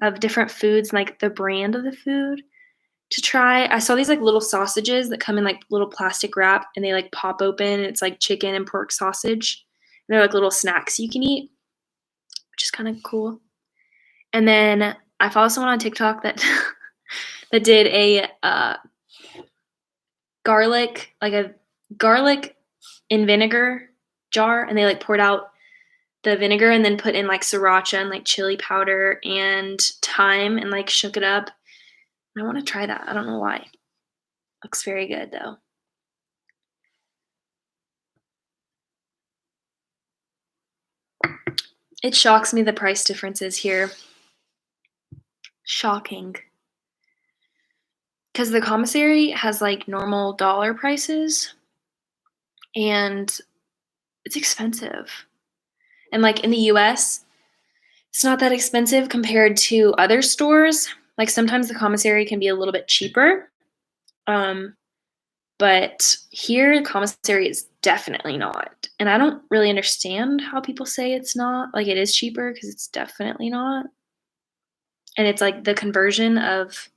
of different foods, like the brand of the food to try. I saw these like little sausages that come in like little plastic wrap and they like pop open and it's like chicken and pork sausage. And they're like little snacks you can eat, which is kind of cool. And then I follow someone on TikTok that that did a garlic, like a garlic in vinegar jar, and they like poured out the vinegar and then put in like sriracha and like chili powder and thyme and like shook it up. I want to try that. I don't know why. Looks very good though. It shocks me the price differences here. Shocking. Because the commissary has like normal dollar prices and it's expensive. And like in the US, it's not that expensive compared to other stores. Like sometimes the commissary can be a little bit cheaper. But here, the commissary is definitely not. And I don't really understand how people say it's not. Like it is cheaper because it's definitely not. And it's like the conversion of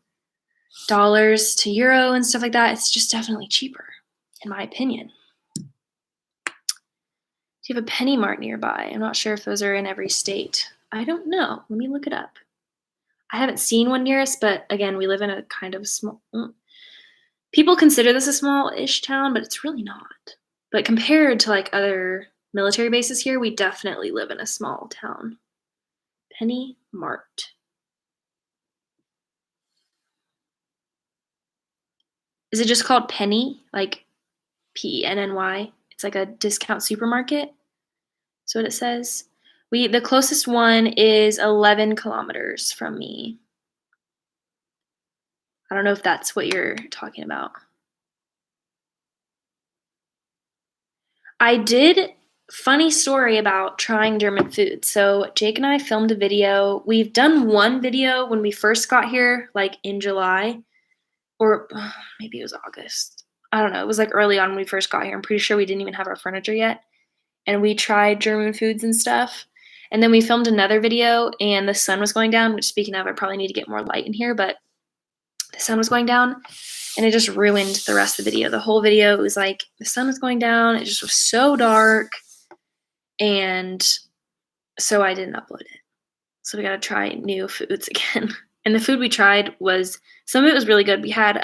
dollars to euro and stuff like that. It's just definitely cheaper, in my opinion. Do you have a Penny Mart nearby? I'm not sure if those are in every state. I don't know. Let me look it up. I haven't seen one near us, but again, we live in a kind of small. People consider this a small-ish town, but it's really not. But compared to like other military bases here, we definitely live in a small town. Penny Mart. Is it just called Penny? Like Penny? It's like a discount supermarket. That's what it says. The closest one is 11 kilometers from me. I don't know if that's what you're talking about. I did. Funny story about trying German food. So Jake and I filmed a video. We've done one video when we first got here, like in July, or maybe it was August. I don't know. It was like early on when we first got here. I'm pretty sure we didn't even have our furniture yet. And we tried German foods and stuff. And then we filmed another video and the sun was going down, which speaking of, I probably need to get more light in here, but the sun was going down and it just ruined the rest of the video. The whole video, it was like the sun was going down. It just was so dark. And so I didn't upload it. So we got to try new foods again. And the food we tried some of it was really good. We had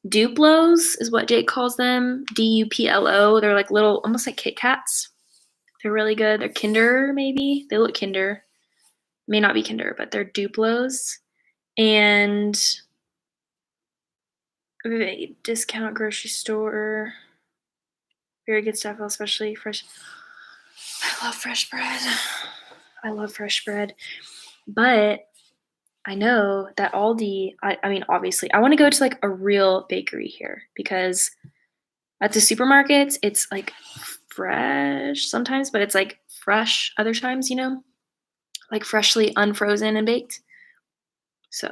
Duplos is what Jake calls them. Duplo. They're like little, almost like Kit Kats. They're really good. They're Kinder, maybe. They look Kinder. May not be Kinder, but they're Duplos. And discount grocery store. Very good stuff, especially fresh. I love fresh bread. I love fresh bread. But I know that Aldi, I mean, obviously, I want to go to like a real bakery here because at the supermarkets, it's like fresh sometimes, but it's like fresh other times, like freshly unfrozen and baked. So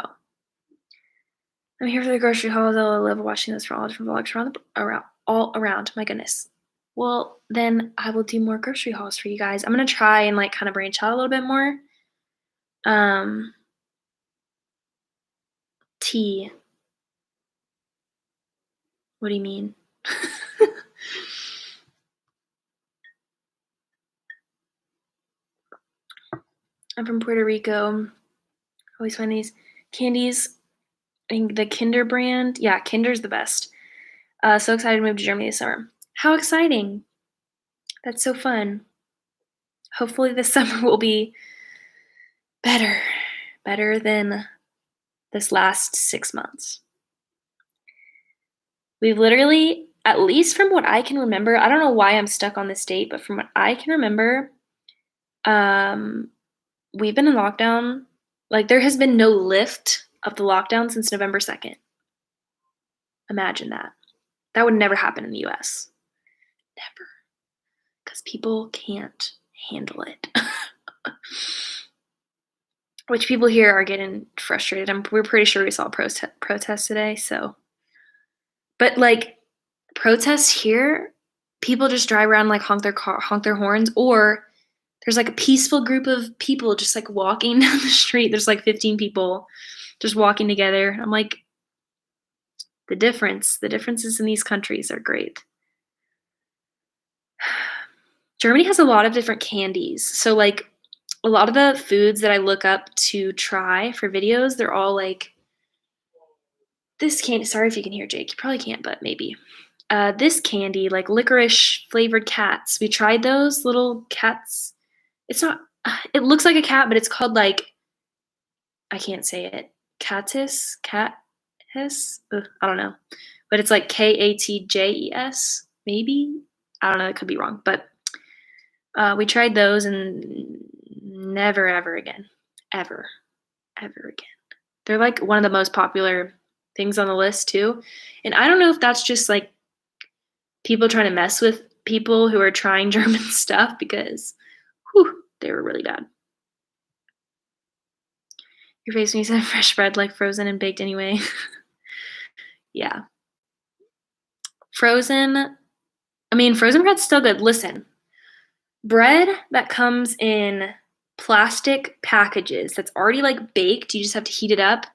I'm here for the grocery hauls. I love watching those for all different vlogs all around. My goodness. Well, then I will do more grocery hauls for you guys. I'm going to try and like kind of branch out a little bit more. Tea. What do you mean? I'm from Puerto Rico. Always find these candies. I think the Kinder brand. Yeah, Kinder's the best. So excited to move to Germany this summer. How exciting. That's so fun. Hopefully this summer will be better than this last 6 months. We've literally, at least from what I can remember, I don't know why I'm stuck on this date, but from what I can remember, we've been in lockdown. Like there has been no lift of the lockdown since November 2nd. Imagine that. That would never happen in the US. Never. Because people can't handle it. Which people here are getting frustrated. We're pretty sure we saw a protest today, so. But like protests here, people just drive around like honk their horns, or there's like a peaceful group of people just like walking down the street. There's like 15 people just walking together. I'm like, the differences in these countries are great. Germany has a lot of different candies. So like a lot of the foods that I look up to try for videos, they're all like this candy, sorry if you can hear Jake, you probably can't, but maybe. This candy, like licorice flavored cats. We tried those little cats. It's not, it looks like a cat, but it's called like, I can't say it. Catis? Ugh, I don't know. But it's like Katjes, maybe? I don't know, it could be wrong. But we tried those and never, ever again. Ever again. They're like one of the most popular things on the list too. And I don't know if that's just like people trying to mess with people who are trying German stuff because they were really bad. Your face when you said fresh bread like frozen and baked anyway. Yeah. Frozen bread's still good. Listen, bread that comes in plastic packages that's already like baked, you just have to heat it up,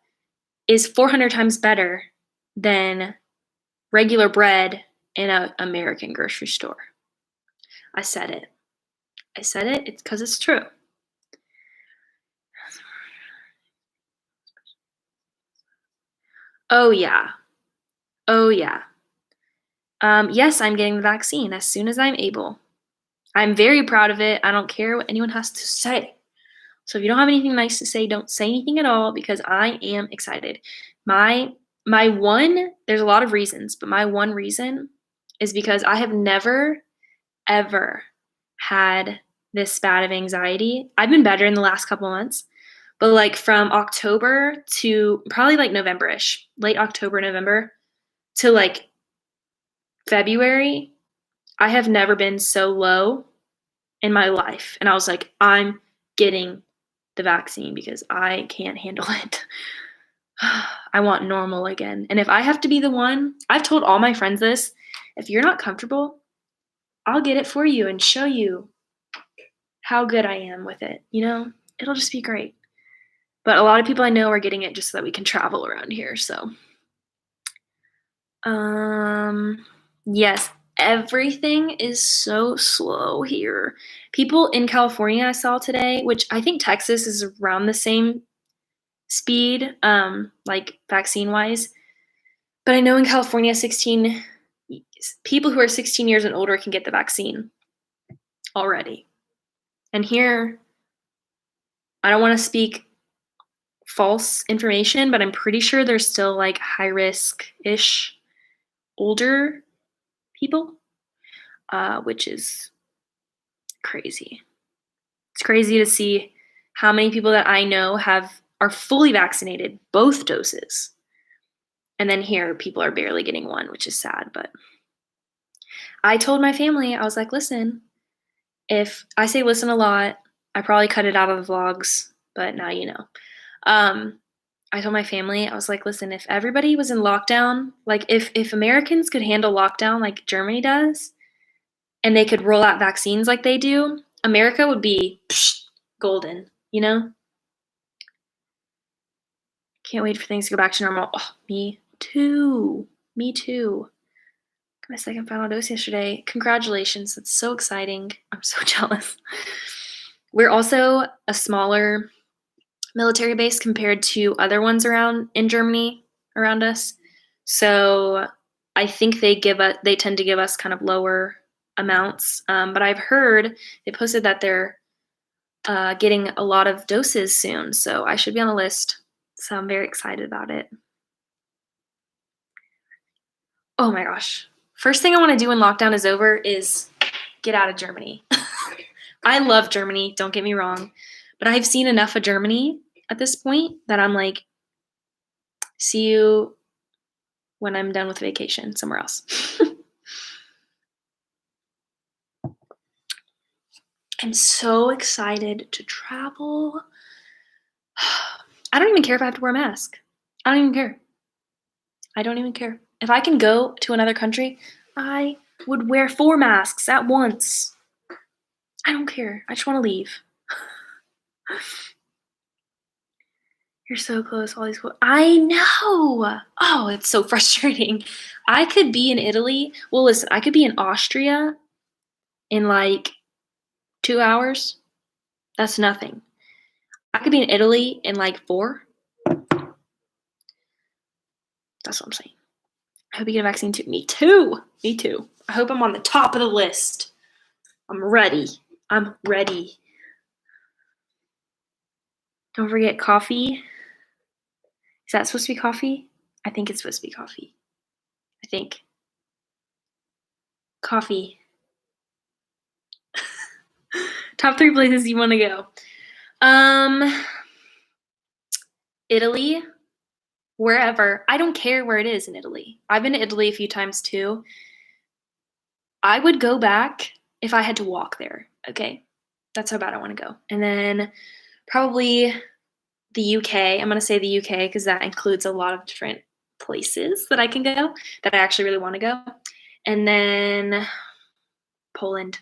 is 400 times better than regular bread in an American grocery store. I said it. It's because it's true. Oh yeah. Yes, I'm getting the vaccine as soon as I'm able. I'm very proud of it. I don't care what anyone has to say. So if you don't have anything nice to say, don't say anything at all because I am excited. My one, there's a lot of reasons, but my one reason is because I have never, ever had this bad of anxiety. I've been better in the last couple months, but like from October to probably like November-ish, late October, November to like February, I have never been so low in my life. And I was like, I'm getting the vaccine because I can't handle it. I want normal again. And if I have to be the one, I've told all my friends this, if you're not comfortable, I'll get it for you and show you how good I am with it. You know, it'll just be great. But a lot of people I know are getting it just so that we can travel around here. So, yes, everything is so slow here. People in California I saw today, which I think Texas is around the same speed, like vaccine wise. But I know in California, people who are 16 years and older can get the vaccine already. And here, I don't want to speak false information, but I'm pretty sure there's still like high risk-ish older people, which is crazy. It's crazy to see how many people that I know are fully vaccinated, both doses. And then here, people are barely getting one, which is sad. But I told my family, I was like, listen, if I say listen a lot, I probably cut it out of the vlogs, but now you know. I told my family, I was like, listen, if everybody was in lockdown, like if Americans could handle lockdown like Germany does, and they could roll out vaccines like they do, America would be golden, you know? Can't wait for things to go back to normal. Oh, me too. Got my second final dose yesterday. Congratulations. That's so exciting. I'm so jealous. We're also a smaller military base compared to other ones around in Germany around us. So I think they tend to give us kind of lower amounts. But I've heard they posted that they're getting a lot of doses soon. So I should be on the list. So I'm very excited about it. Oh my gosh. First thing I want to do when lockdown is over is get out of Germany. I love Germany, don't get me wrong. But I've seen enough of Germany at this point that I'm like, see you when I'm done with vacation somewhere else. I'm so excited to travel. I don't even care if I have to wear a mask. I don't even care. If I can go to another country, I would wear 4 masks at once. I don't care. I just want to leave. You're so close. All these. I know. Oh, it's so frustrating. I could be in Italy. Well, listen, I could be in Austria in like 2 hours. That's nothing. I could be in Italy in like 4. That's what I'm saying. I hope you get a vaccine too. Me too. Me too. I hope I'm on the top of the list. I'm ready. I'm ready. Don't forget coffee. Is that supposed to be coffee? I think it's supposed to be coffee. I think. Coffee. Top 3 places you want to go. Italy. Wherever. I don't care where it is in Italy. I've been to Italy a few times too. I would go back if I had to walk there. Okay. That's how bad I want to go. And then probably the UK. I'm going to say the UK because that includes a lot of different places that I can go that I actually really want to go. And then Poland.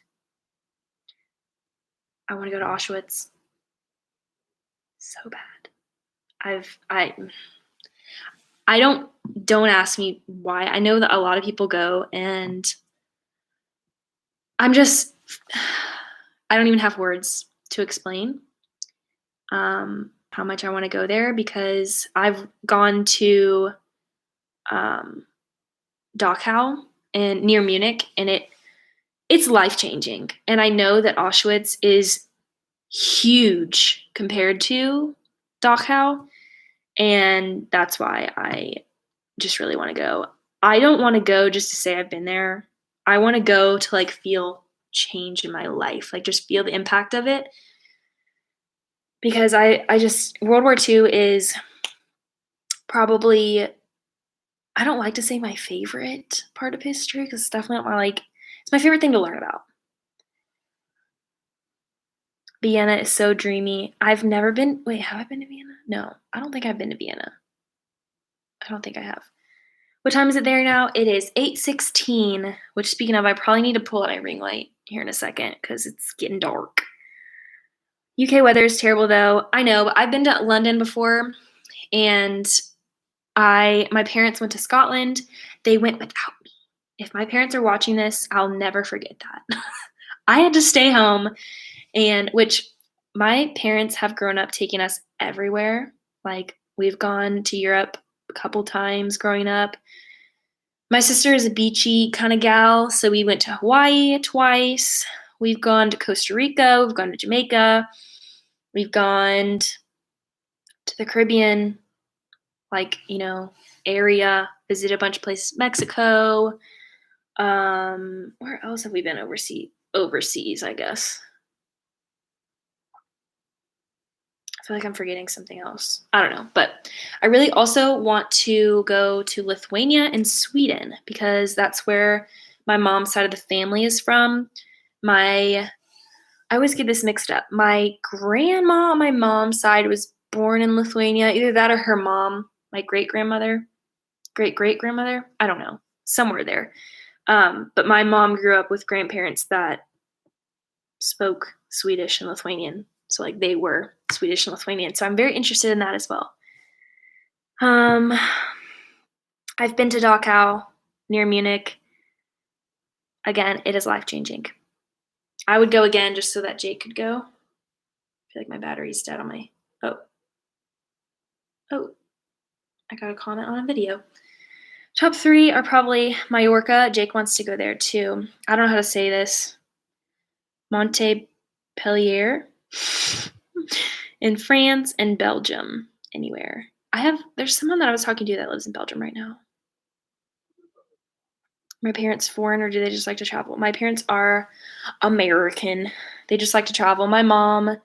I want to go to Auschwitz. So bad. Don't ask me why. I know that a lot of people go and I don't even have words to explain how much I want to go there because I've gone to Dachau and near Munich and it's life-changing. And I know that Auschwitz is huge compared to Dachau, and that's why I just really want to go. I don't want to go just to say I've been there. I want to go to like feel change in my life, like just feel the impact of it. Because I just World War II is probably, I don't like to say my favorite part of history because it's definitely not it's my favorite thing to learn about. Vienna is so dreamy. I've never been, wait, have I been to Vienna? No, I don't think I've been to Vienna. I don't think I have. What time is it there now? It is 8:16, which speaking of, I probably need to pull out my ring light here in a second because it's getting dark. UK weather is terrible though. I know, but I've been to London before and my parents went to Scotland. They went without me. If my parents are watching this, I'll never forget that. I had to stay home which my parents have grown up taking us everywhere. Like we've gone to Europe a couple times growing up. My sister is a beachy kind of gal, so we went to Hawaii twice. We've gone to Costa Rica. We've gone to Jamaica. We've gone to the Caribbean, area, visited a bunch of places. Mexico. Where else have we been overseas, I guess. I feel like I'm forgetting something else. I don't know. But I really also want to go to Lithuania and Sweden because that's where my mom's side of the family is from. I always get this mixed up. My grandma on my mom's side was born in Lithuania. Either that or her mom, my great-grandmother, great-great-grandmother. I don't know. Somewhere there. But my mom grew up with grandparents that spoke Swedish and Lithuanian. So they were Swedish and Lithuanian. So I'm very interested in that as well. I've been to Dachau near Munich. Again, it is life-changing. I would go again just so that Jake could go. I feel like my battery's dead on my, oh, I got a comment on a video. Top 3 are probably Mallorca. Jake wants to go there too. I don't know how to say this. Montpellier in France and Belgium. Anywhere. There's someone that I was talking to that lives in Belgium right now. My parents foreign or do they just like to travel? My parents are American. They just like to travel. My mom,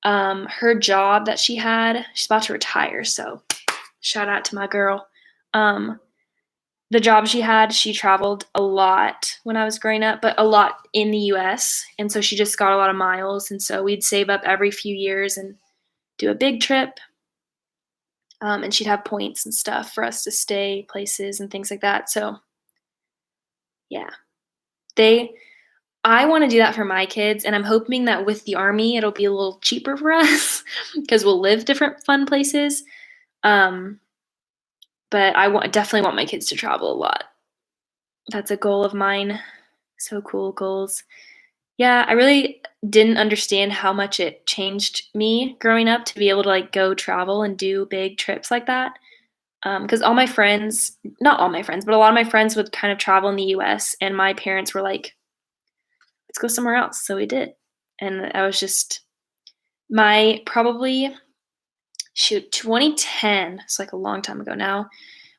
her job that she's about to retire, so shout out to my girl. The job she traveled a lot when I was growing up, but a lot in the US. And so she just got a lot of miles. And so we'd save up every few years and do a big trip. And she'd have points and stuff for us to stay places and things like that. So yeah, I want to do that for my kids. And I'm hoping that with the Army, it'll be a little cheaper for us because we'll live different fun places. But I definitely want my kids to travel a lot. That's a goal of mine. So cool, goals. Yeah, I really didn't understand how much it changed me growing up to be able to go travel and do big trips like that. Because all my friends, not all my friends, but a lot of my friends would kind of travel in the US, and my parents were like, "Let's go somewhere else." So we did. And I was just my probably shoot, 2010, it's like a long time ago now.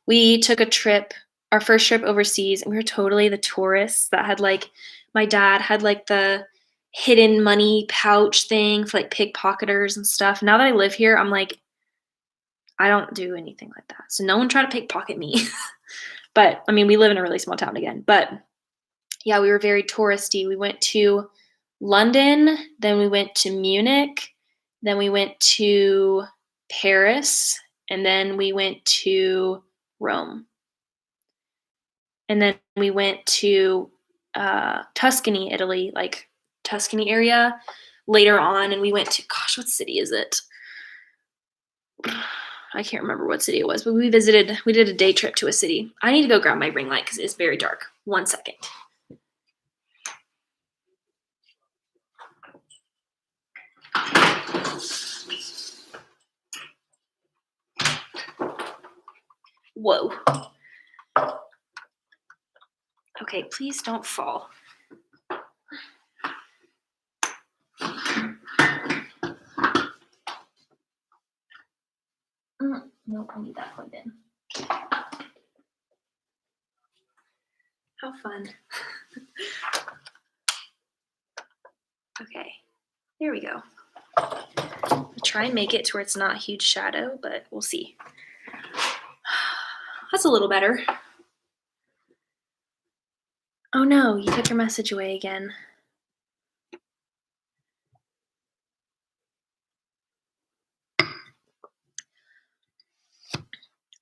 We took a trip, our first trip overseas, and we were totally the tourists that had like my dad had like the hidden money pouch thing for like pickpocketers and stuff. Now that I live here, I'm like, I don't do anything like that. So no one try to pickpocket me. But I mean, we live in a really small town again. But yeah, we were very touristy. We went to London, then we went to Munich, then we went to Paris, and then we went to Rome. And then we went to Tuscany, Italy, like Tuscany area later on. And we went to, gosh, what city is it? I can't remember what city it was, but we did a day trip to a city. I need to go grab my ring light because it's very dark. 1 second. Whoa. Okay, please don't fall. Nope, I need that plugged in. How fun. Okay, there we go. I'll try and make it to where it's not a huge shadow, but we'll see. That's a little better. Oh no, you took your message away again.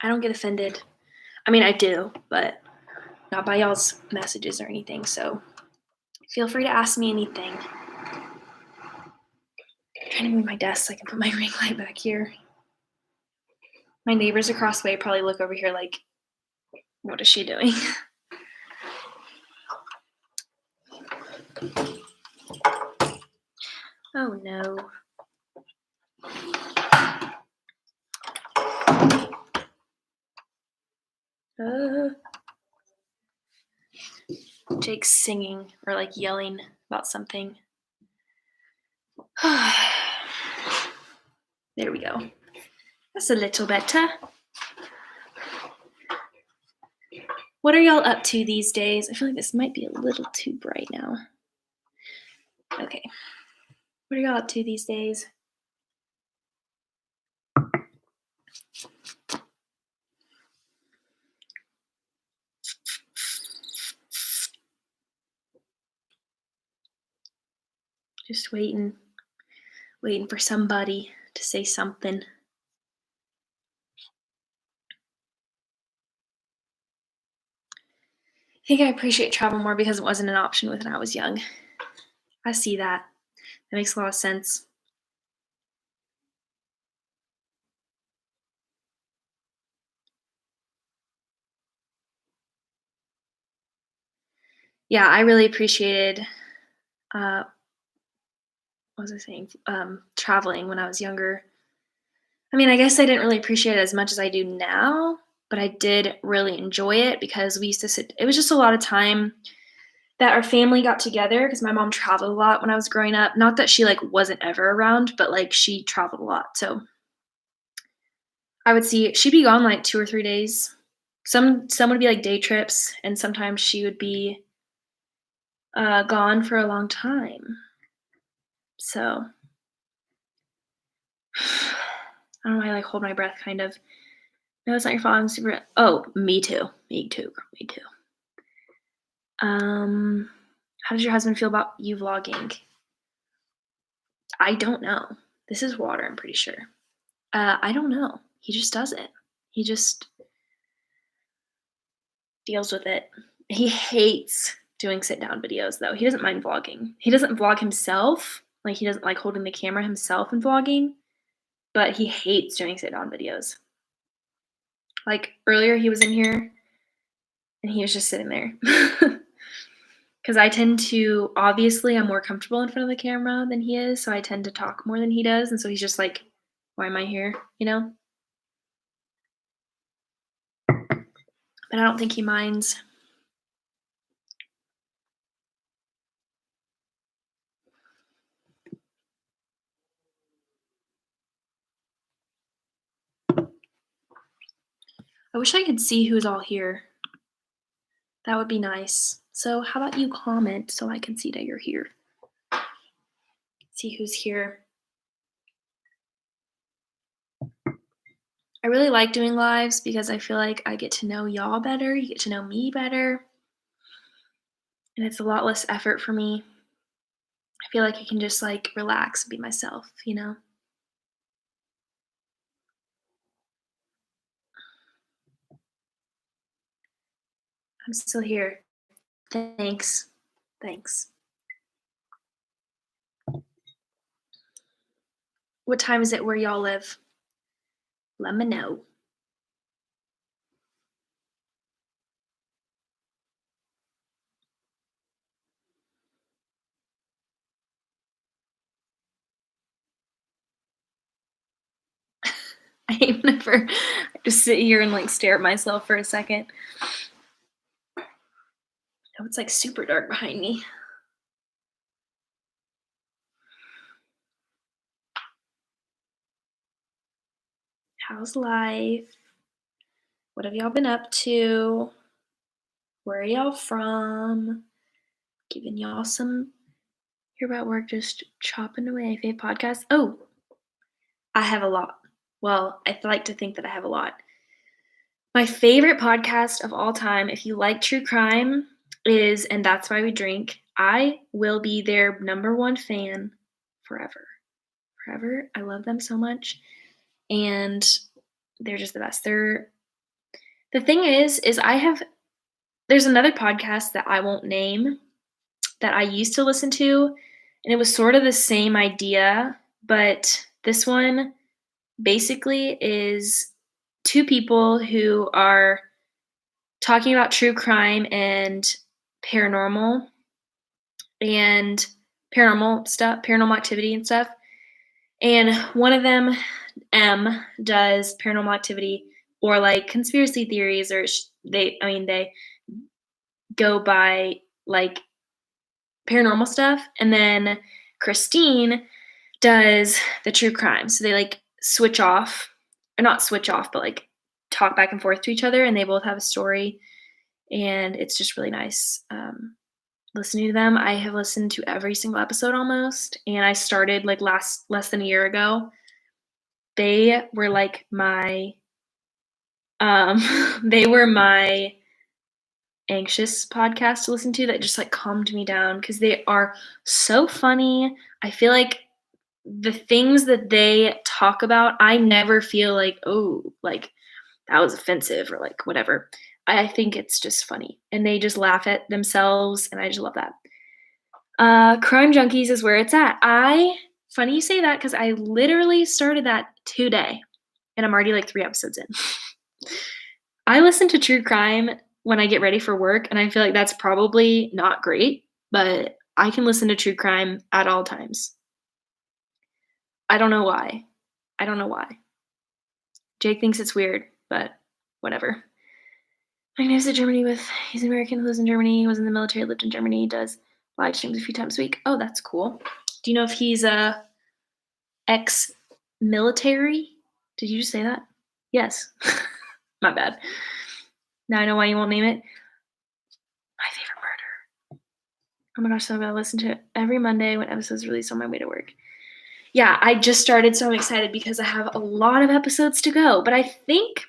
I don't get offended. I mean, I do, but not by y'all's messages or anything, so feel free to ask me anything. I'm trying to move my desk so I can put my ring light back here. My neighbors across the way probably look over here like, what is she doing? Oh no. Jake's singing or like yelling about something. There we go. That's a little better. What are y'all up to these days? I feel like this might be a little too bright now. Okay. What are y'all up to these days? Just waiting for somebody to say something. I think I appreciate travel more because it wasn't an option when I was young. I see that. That makes a lot of sense. Yeah, I really appreciated what was I saying? Traveling when I was younger. I mean, I guess I didn't really appreciate it as much as I do now, but I did really enjoy it because we used to sit. It was just a lot of time that our family got together because my mom traveled a lot when I was growing up. Not that she like wasn't ever around, but like she traveled a lot. So I would see she'd be gone like 2 or 3 days. Some would be like day trips, and sometimes she would be gone for a long time. So I don't know why I like hold my breath kind of. No, it's not your fault. I'm super. Oh, me too. Me too. Girl, me too. How does your husband feel about you vlogging? I don't know. This is water, I'm pretty sure. I don't know. He just does it. He just deals with it. He hates doing sit down videos though. He doesn't mind vlogging. He doesn't vlog himself. Like he doesn't like holding the camera himself and vlogging, but he hates doing sit down videos. Like earlier he was in here and he was just sitting there. Because I tend to, obviously, I'm more comfortable in front of the camera than he is, so I tend to talk more than he does. And so he's just like, why am I here? You know? but I don't think he minds. I wish I could see who's all here. That would be nice. So how about you comment so I can see that you're here? See who's here. I really like doing lives because I feel like I get to know y'all better. You get to know me better. And it's a lot less effort for me. I feel like I can just like relax and be myself, you know? I'm still here. Thanks. Thanks. What time is it where y'all live? Let me know. I even never just sit here and like stare at myself for a second. Oh, it's like super dark behind me. How's life? What have y'all been up to? Where are y'all from? Giving y'all some Hear About Work, just chopping away. Favorite podcast? Oh, I have a lot. Well, I like to think that I have a lot. My favorite podcast of all time, if you like true crime, is And That's Why We Drink. I will be their number one fan forever. Forever. I love them so much. And they're just the best. The thing is there's another podcast that I won't name that I used to listen to, and it was sort of the same idea, but this one basically is two people who are talking about true crime and paranormal and paranormal activity and stuff. And one of them, M, does paranormal activity or like conspiracy theories, or they go by like paranormal stuff. And then Christine does the true crime. So they like switch off, or not switch off, but like talk back and forth to each other, and they both have a story. And it's just really nice listening to them. I have listened to every single episode almost, and I started like less than a year ago. They were like my they were my anxious podcast to listen to that just like calmed me down because they are so funny. I feel like the things that they talk about, I never feel like, oh, like that was offensive or like whatever. I think it's just funny, and they just laugh at themselves, and I just love that. Crime Junkies is where it's at. Funny you say that because I literally started that today, and I'm already like 3 episodes in. I listen to true crime when I get ready for work, and I feel like that's probably not great, but I can listen to true crime at all times. I don't know why. Jake thinks it's weird, but whatever. Magnificent Germany he's American, lives in Germany, was in the military, lived in Germany, does live streams a few times a week. Oh, that's cool. Do you know if he's ex-military? Did you just say that? Yes. My bad. Now I know why you won't name it. My favorite murder. Oh my gosh, so I'm gonna listen to it every Monday when episodes release on my way to work. Yeah, I just started, so I'm excited because I have a lot of episodes to go. But I think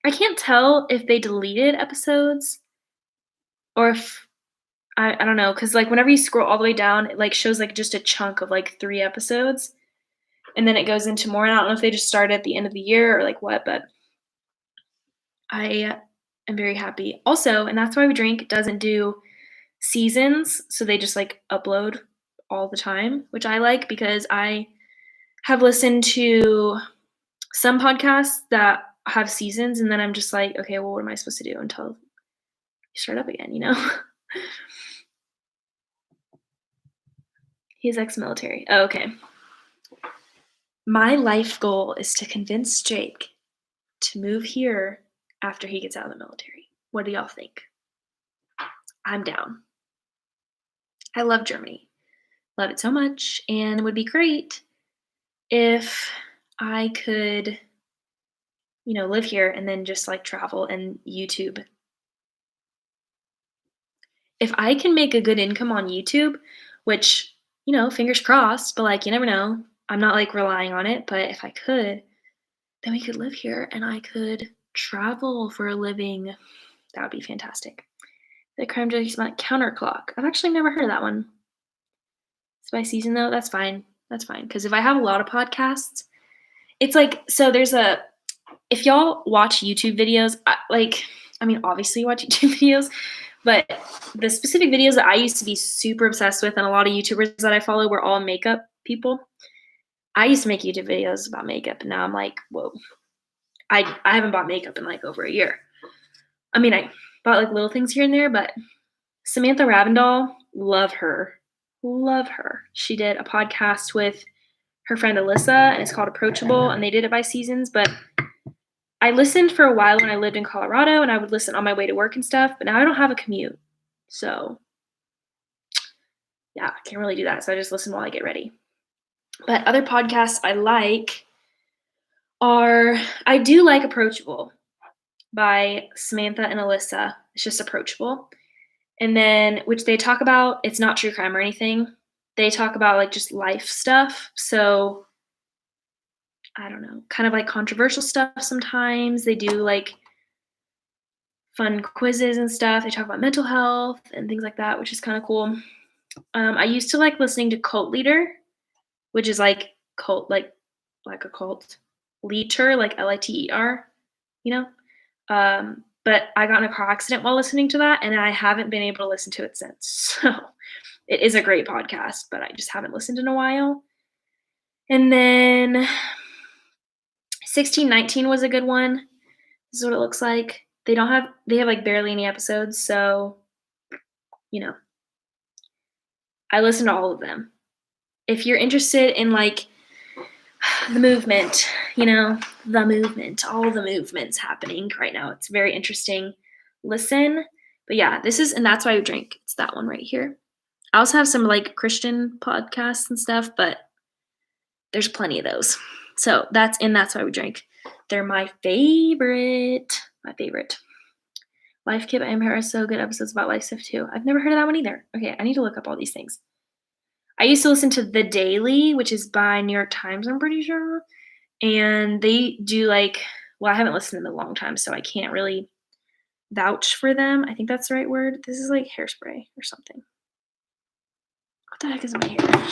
I can't tell if they deleted episodes or if I don't know, because like whenever you scroll all the way down, it like shows like just a chunk of like 3 episodes, and then it goes into more. And I don't know if they just started at the end of the year or like what, but I am very happy. Also, And That's Why We Drink doesn't do seasons, so they just like upload all the time, which I like because I have listened to some podcasts that have seasons, and then I'm just like, okay, well, what am I supposed to do until you start up again, you know? He's ex-military. Oh, okay. My life goal is to convince Jake to move here after he gets out of the military. What do y'all think? I'm down. I love Germany. Love it so much. And it would be great if I could, live here and then just like travel and YouTube. If I can make a good income on YouTube, which, fingers crossed, but like you never know. I'm not like relying on it, but if I could, then we could live here and I could travel for a living. That would be fantastic. The crime junkie smart counterclock. I've actually never heard of that one. It's by season though. That's fine. That's fine. Because if I have a lot of podcasts, it's like so. If y'all watch YouTube videos, obviously you watch YouTube videos, but the specific videos that I used to be super obsessed with, and a lot of YouTubers that I follow were all makeup people. I used to make YouTube videos about makeup, and now I'm like, whoa. I haven't bought makeup in like over a year. I mean, I bought like little things here and there, but Samantha Ravindall, love her. Love her. She did a podcast with her friend Alyssa, and it's called Approachable, and they did it by seasons, but I listened for a while when I lived in Colorado, and I would listen on my way to work and stuff, but now I don't have a commute. So, yeah, I can't really do that. So I just listen while I get ready. But other podcasts I like I do like Approachable by Samantha and Alyssa. It's just Approachable. And then, which they talk about, it's not true crime or anything. They talk about like just life stuff. So, I don't know, kind of like controversial stuff sometimes. They do like fun quizzes and stuff. They talk about mental health and things like that, which is kind of cool. I used to like listening to Cult Leader, which is like cult, like a cult leader, like Liter, you know. But I got in a car accident while listening to that, and I haven't been able to listen to it since. So it is a great podcast, but I just haven't listened in a while. And then 1619 was a good one. This is what it looks like. They have like barely any episodes, so I listen to all of them. If you're interested in like the movement, all the movements happening right now, it's very interesting. Listen. But yeah, and that's why we drink. It's that one right here. I also have some like Christian podcasts and stuff, but there's plenty of those. So that's why we drink. They're my favorite. My favorite. Life Kit by MHR is so good. Episodes about life stuff too. I've never heard of that one either. Okay, I need to look up all these things. I used to listen to The Daily, which is by New York Times, I'm pretty sure. And they do I haven't listened to them in a long time, so I can't really vouch for them. I think that's the right word. This is like hairspray or something. What the heck is in my hair?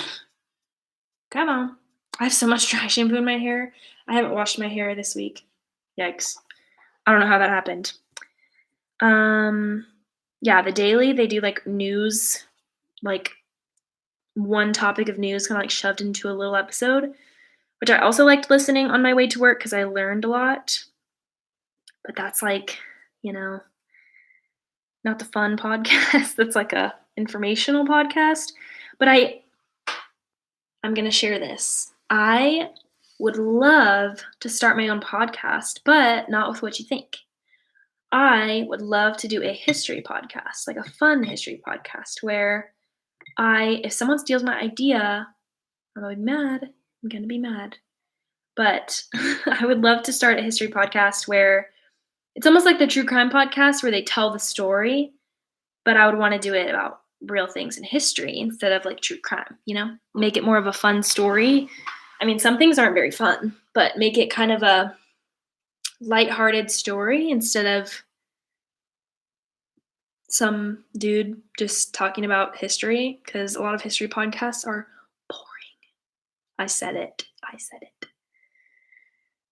Come on. I have so much dry shampoo in my hair. I haven't washed my hair this week. Yikes. I don't know how that happened. Yeah, The Daily, they do like news, like one topic of news kind of like shoved into a little episode, which I also liked listening on my way to work because I learned a lot. But that's like, not the fun podcast. That's like a informational podcast. But I'm going to share this. I would love to start my own podcast, but not with What You Think. I would love to do a history podcast, like a fun history podcast where if someone steals my idea, I'm going to be mad. I'm going to be mad. But I would love to start a history podcast where it's almost like the true crime podcast where they tell the story, but I would want to do it about real things in history instead of like true crime, make it more of a fun story. I mean, some things aren't very fun, but make it kind of a lighthearted story instead of some dude just talking about history, because a lot of history podcasts are boring. I said it.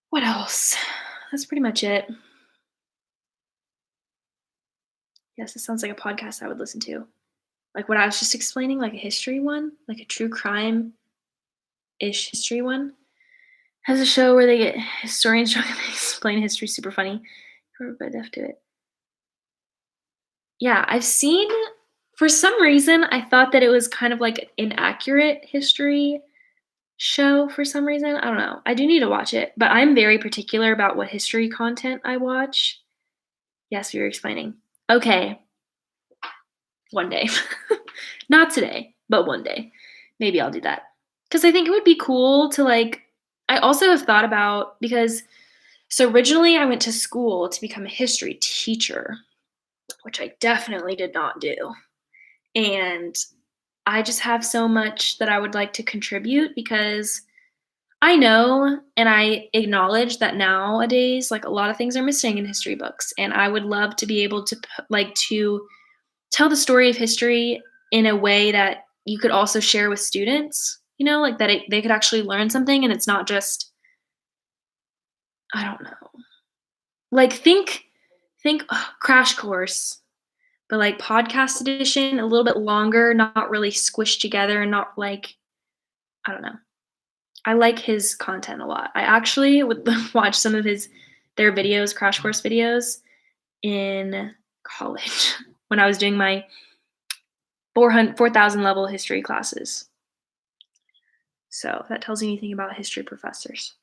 What else? That's pretty much it. Yes, it sounds like a podcast I would listen to. Like what I was just explaining, like a history one, like a true crime-ish history one. Has a show where they get historians trying to explain history, super funny. We're a bit deaf to it. Yeah, I've seen, for some reason, I thought that it was kind of like an inaccurate history show for some reason. I don't know. I do need to watch it, but I'm very particular about what history content I watch. Yes, we were explaining. Okay. One day. Not today, but one day. Maybe I'll do that. Because I think it would be cool to like, I also have thought about, because so originally I went to school to become a history teacher, which I definitely did not do. And I just have so much that I would like to contribute, because I know and I acknowledge that nowadays, like, a lot of things are missing in history books, and I would love to be able to to tell the story of history in a way that you could also share with students. Like that they could actually learn something, and it's not just, I don't know. Like, think crash course, but like podcast edition, a little bit longer, not really squished together, and not like, I don't know. I like his content a lot. I actually would watch some of their videos, crash course videos, in college when I was doing my 4,000 level history classes. So if that tells you anything about history professors.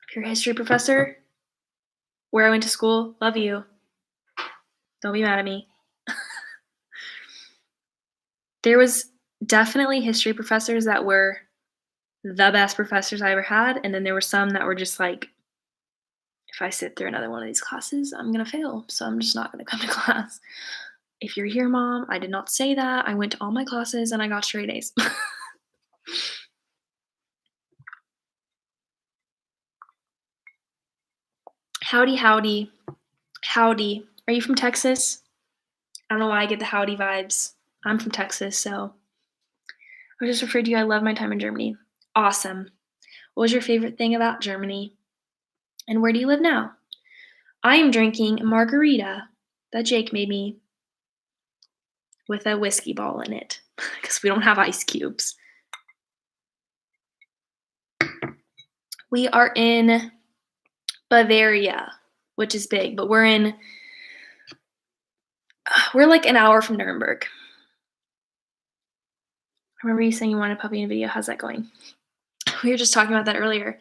If you're a history professor, where I went to school, love you. Don't be mad at me. There was definitely history professors that were the best professors I ever had, and then there were some that were just like, if I sit through another one of these classes, I'm going to fail, so I'm just not going to come to class. If you're here, Mom, I did not say that. I went to all my classes and I got straight A's. Howdy, howdy. Howdy. Are you from Texas? I don't know why I get the howdy vibes. I'm from Texas, so I just referred to you. I love my time in Germany. Awesome. What was your favorite thing about Germany? And where do you live now? I am drinking a margarita that Jake made me with a whiskey ball in it because we don't have ice cubes. We are in Bavaria, which is big, but we're like an hour from Nuremberg. I remember you saying you wanted a puppy in a video. How's that going? We were just talking about that earlier.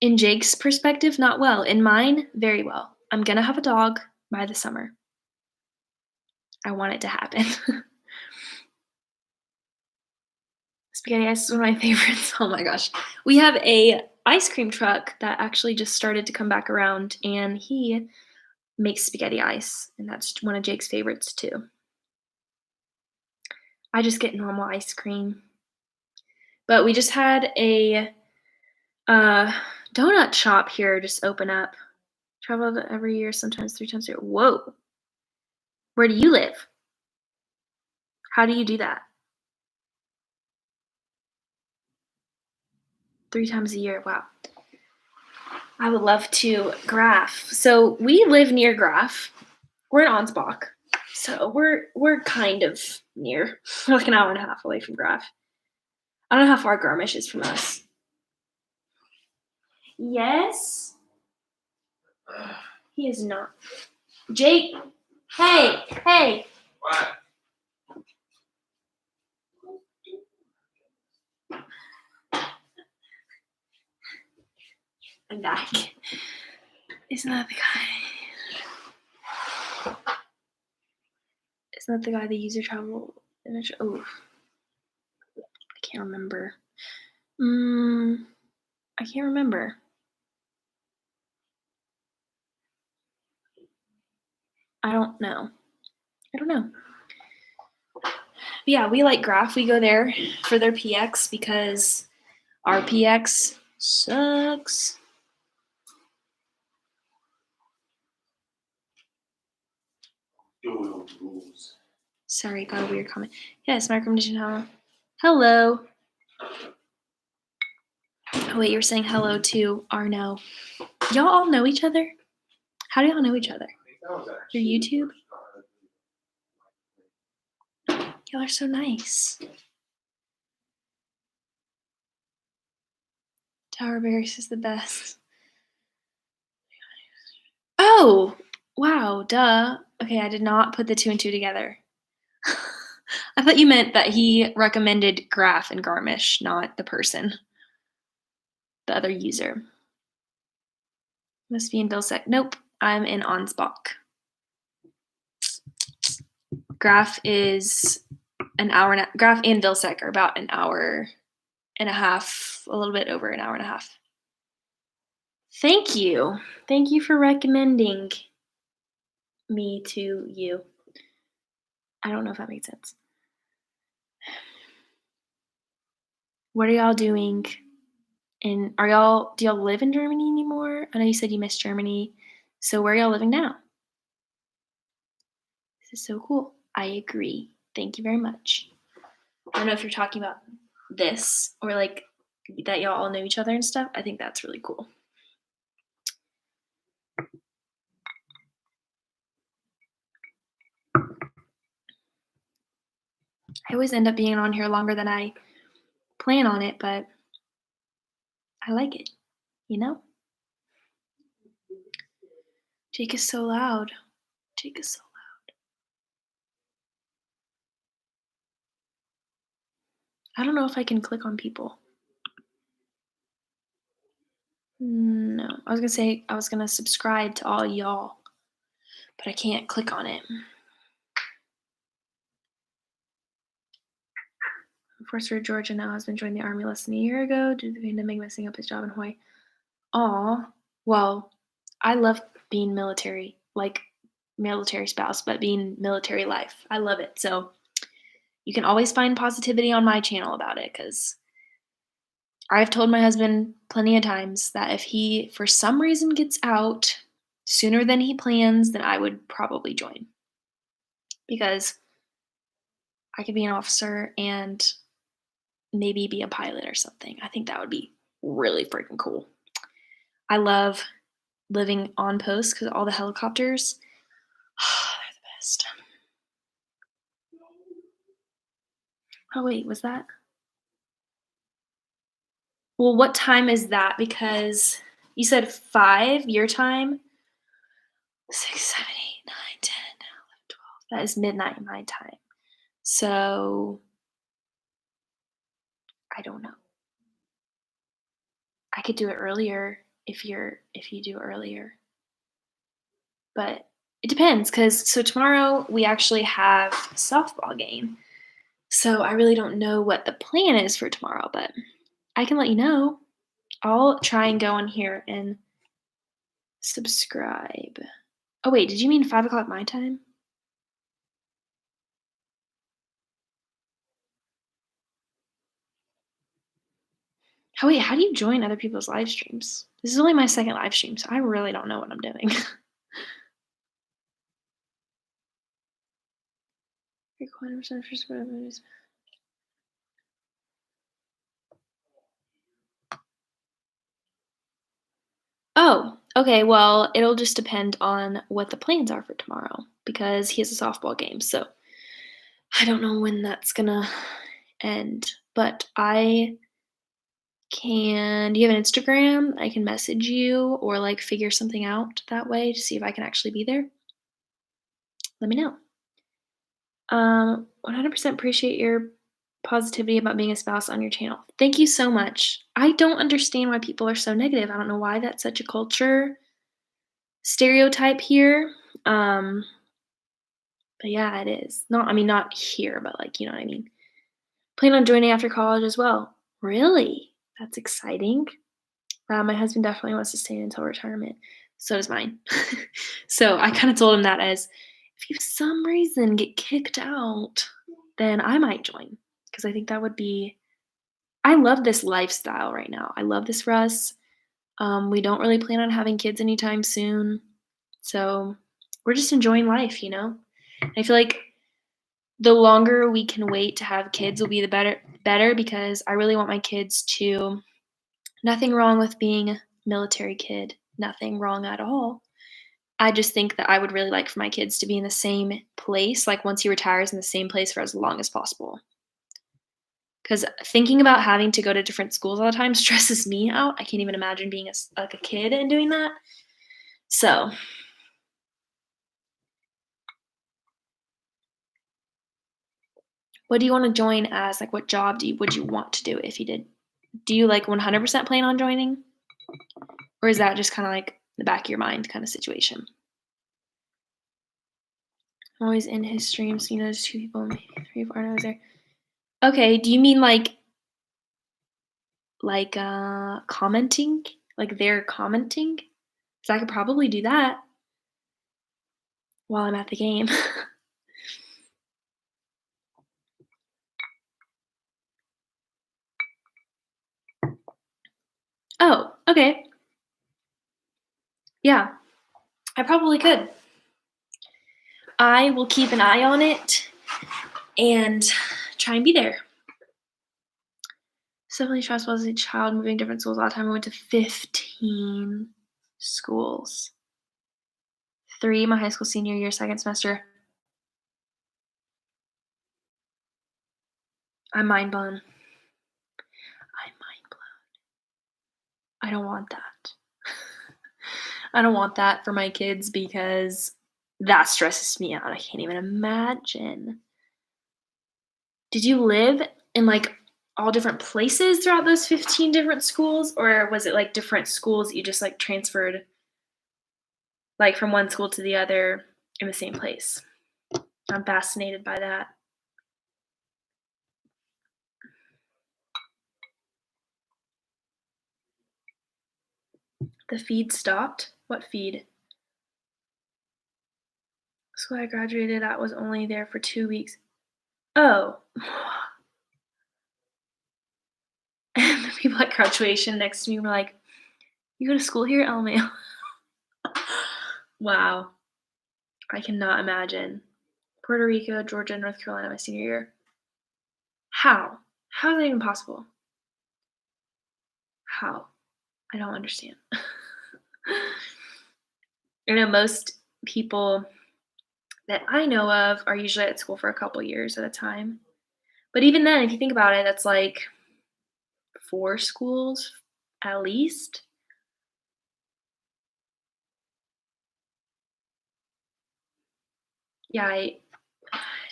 In Jake's perspective, not well. In mine, very well. I'm gonna have a dog by the summer. I want it to happen. Spaghetti ice is one of my favorites. Oh my gosh. We have a ice cream truck that actually just started to come back around, and he makes spaghetti ice, and that's one of Jake's favorites too. I just get normal ice cream. But we just had a donut shop here just open up. Travel every year, sometimes 3 times a year. Whoa. Where do you live? How do you do that? 3 times a year. Wow. I would love to. Graf. So we live near Graf. We're in Ansbach. So we're kind of near. We're like an hour and a half away from Graf. I don't know how far Garmisch is from us. Yes. He is not. Jake. Hey. What? I'm back. Isn't that the guy? Isn't that the guy, the user travel image? Oh, I can't remember. I can't remember. I don't know. But yeah, we like Graph. We go there for their PX because our PX sucks. Sorry, got a weird comment. Yes, microcondition. Hello. Oh wait, you're saying hello to Arno. Y'all all know each other? How do y'all know each other? Your YouTube? Y'all are so nice. Tower Barracks is the best. Oh, wow, duh. Okay, I did not put the 2 and 2 together. I thought you meant that he recommended Graph and Garmisch, not the person, the other user. Must be in Vilseck. Nope, I'm in Ansbach. Graf is an hour and Graf and Vilseck are about an hour and a half, a little bit over an hour and a half. Thank you. Thank you for recommending me to you. I don't know if that made sense. What are y'all doing? And do y'all live in Germany anymore? I know you said you miss Germany. So where are y'all living now? This is so cool. I agree. Thank you very much. I don't know if you're talking about this or like that y'all all know each other and stuff. I think that's really cool. I always end up being on here longer than I plan on it, but I like it, you know? Jake is so loud. Jake is so loud. I don't know if I can click on people. No, I was gonna say I was gonna subscribe to all y'all, but I can't click on it. Forster, Georgia now has been joined the Army less than a year ago due to the pandemic messing up his job in Hawaii. Aw, well, I love being military, like military spouse, but being military life. I love it. So you can always find positivity on my channel about it because I've told my husband plenty of times that if he, for some reason, gets out sooner than he plans, then I would probably join because I could be an officer and maybe be a pilot or something. I think that would be really freaking cool. I love living on post because all the helicopters, they're the best. Oh, wait, was that? Well, what time is that? Because you said 5 your time. 6, 7, 8, 9, 10, 11, 12. That is midnight my time. So I don't know. I could do it earlier if you do earlier. But it depends because so tomorrow we actually have a softball game. So I really don't know what the plan is for tomorrow, but I can let you know. I'll try and go on here and subscribe. Oh wait, did you mean 5 o'clock my time? Oh wait, how do you join other people's live streams? This is only my second live stream, so I really don't know what I'm doing. Oh, okay. Well, it'll just depend on what the plans are for tomorrow because he has a softball game. So I don't know when that's gonna end, but I can. Do you have an Instagram? I can message you or like figure something out that way to see if I can actually be there. Let me know. 100% appreciate your positivity about being a spouse on your channel. Thank you so much. I don't understand why people are so negative. I don't know why that's such a culture stereotype here. But yeah, it is. Not here, but like, you know what I mean. Plan on joining after college as well. Really? That's exciting. My husband definitely wants to stay until retirement. So does mine. So I kind of told him that as if you for some reason get kicked out, then I might join because I think that would be. I love this lifestyle right now. I love this for us. We don't really plan on having kids anytime soon, so we're just enjoying life, you know. And I feel like the longer we can wait to have kids will be the better because I really want my kids to. Nothing wrong with being a military kid. Nothing wrong at all. I just think that I would really like for my kids to be in the same place, like once he retires, in the same place for as long as possible. Because thinking about having to go to different schools all the time stresses me out. I can't even imagine being a kid and doing that. So, what do you want to join as? Like, what job would you want to do if you did? Do you like 100% plan on joining? Or is that just kind of like the back of your mind kind of situation. I'm always in his streams, so there's 2 people, maybe 3 or 4 hours there. Okay, do you mean like commenting? Like they're commenting? Because I could probably do that while I'm at the game. Oh, okay. Yeah, I probably could. I will keep an eye on it and try and be there. So definitely stressful as a child, moving different schools all the time. I went to 15 schools. 3 my high school senior year, second semester. I'm mind blown. I'm mind blown. I don't want that. I don't want that for my kids because that stresses me out. I can't even imagine. Did you live in like all different places throughout those 15 different schools, or was it like different schools that you just like transferred like from one school to the other in the same place? I'm fascinated by that. The feed stopped? What feed? School I graduated at was only there for 2 weeks. Oh. And the people at graduation next to me were like, "You go to school here, LMAO?" Wow. I cannot imagine. Puerto Rico, Georgia, North Carolina my senior year. How? How is that even possible? How? I don't understand. I know most people that I know of are usually at school for a couple years at a time. But even then, if you think about it, that's like 4 schools at least. Yeah, I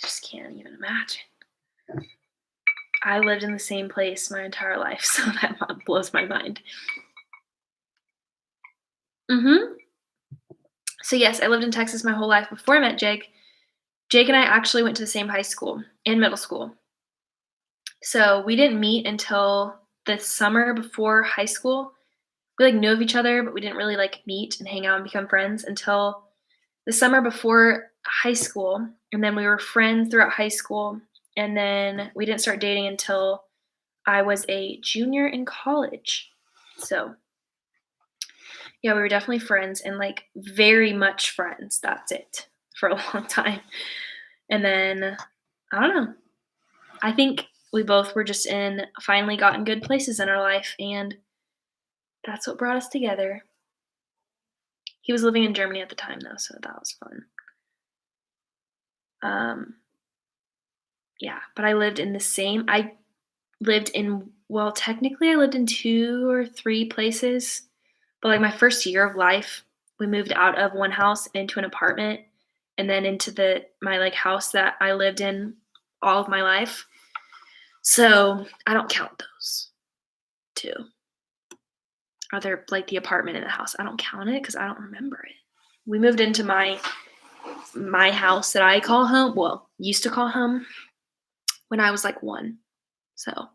just can't even imagine. I lived in the same place my entire life, so that blows my mind. Mhm. So, yes, I lived in Texas my whole life before I met Jake. Jake and I actually went to the same high school and middle school. So, we didn't meet until the summer before high school. We, like, knew of each other, but we didn't really, like, meet and hang out and become friends until the summer before high school, and then we were friends throughout high school, and then we didn't start dating until I was a junior in college. So, yeah, we were definitely friends and, like, very much friends, that's it, for a long time. And then, I don't know, I think we both were just finally got in good places in our life, and that's what brought us together. He was living in Germany at the time, though, so that was fun. Um, yeah, but I lived in well, technically I lived in 2 or 3 places, but, like, my first year of life, we moved out of one house into an apartment and then into my, like, house that I lived in all of my life. So, I don't count those 2. They're, like, the apartment and the house. I don't count it because I don't remember it. We moved into my house that I call home, well, used to call home when I was, like, 1. So,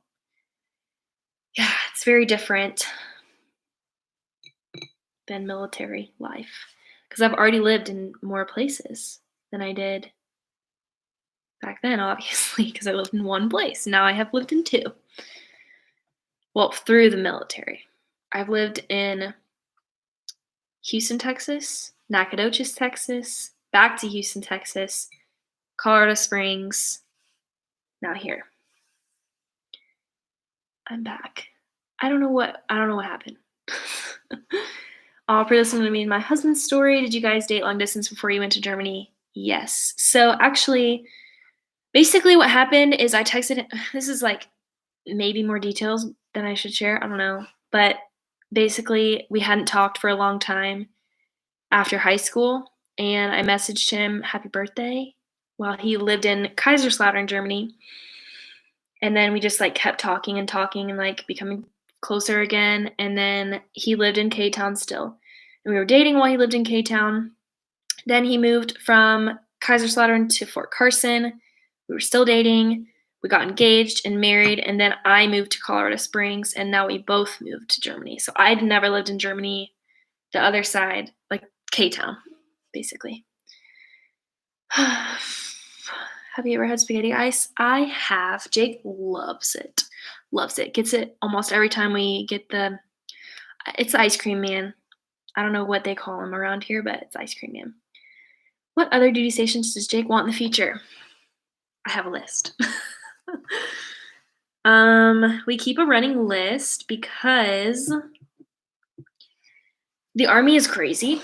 yeah, it's very different than military life because I've already lived in more places than I did back then, obviously, because I lived in one place. Now I have lived in 2. Well, through the military. I've lived in Houston, Texas, Nacogdoches, Texas, back to Houston, Texas, Colorado Springs, now here. I'm back. I don't know what happened. Pretty listening to me and my husband's story. Did you guys date long distance before you went to Germany? Yes. So actually, basically what happened is I texted him. This is like maybe more details than I should share. I don't know. But basically, we hadn't talked for a long time after high school. And I messaged him happy birthday while he lived in Kaiserslautern, Germany. And then we just like kept talking and like becoming closer again. And then he lived in K-Town still. And we were dating while he lived in K-Town. Then he moved from Kaiserslautern to Fort Carson. We were still dating. We got engaged and married, and then I moved to Colorado Springs, and now we both moved to Germany. So I'd never lived in Germany, the other side, like K-Town, basically. Have you ever had spaghetti ice? I have. Jake loves it. Loves it. Gets it almost every time we get it's Ice Cream Man. I don't know what they call him around here, but it's Ice Cream Man. What other duty stations does Jake want in the future? I have a list. We keep a running list because the Army is crazy,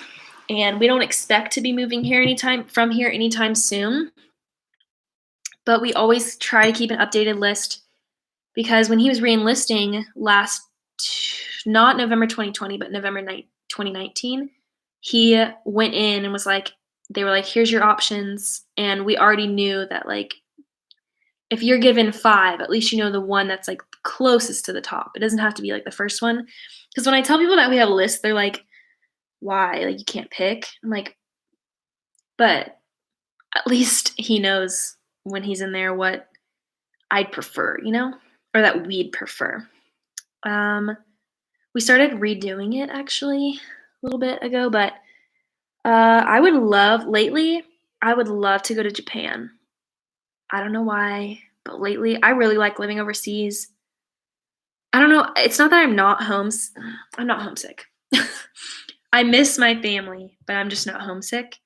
and we don't expect to be moving from here anytime soon. But we always try to keep an updated list because when he was re-enlisting not November 2020, but November 2019, he went in and they were like, here's your options. And we already knew that, like, if you're given 5, at least you know the one that's like closest to the top. It doesn't have to be like the first one. Because when I tell people that we have a list, they're like, why? Like, you can't pick? I'm like, but at least he knows when he's in there what I'd prefer, or that we'd prefer. We started redoing it actually a little bit ago, but I would love to go to Japan. I don't know why, but lately I really like living overseas. I don't know. It's not that I'm not homesick. I miss my family, but I'm just not homesick.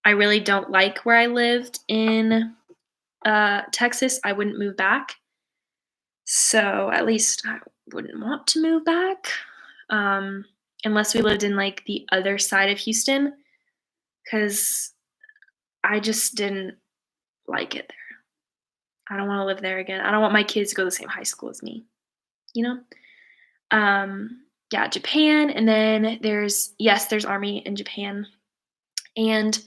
I really don't like where I lived in Texas. I wouldn't move back. So at least I wouldn't want to move back unless we lived in like the other side of Houston, because I just didn't like it there. I don't want to live there again. I don't want my kids to go to the same high school as me, Yeah, Japan, and then there's Army in Japan, and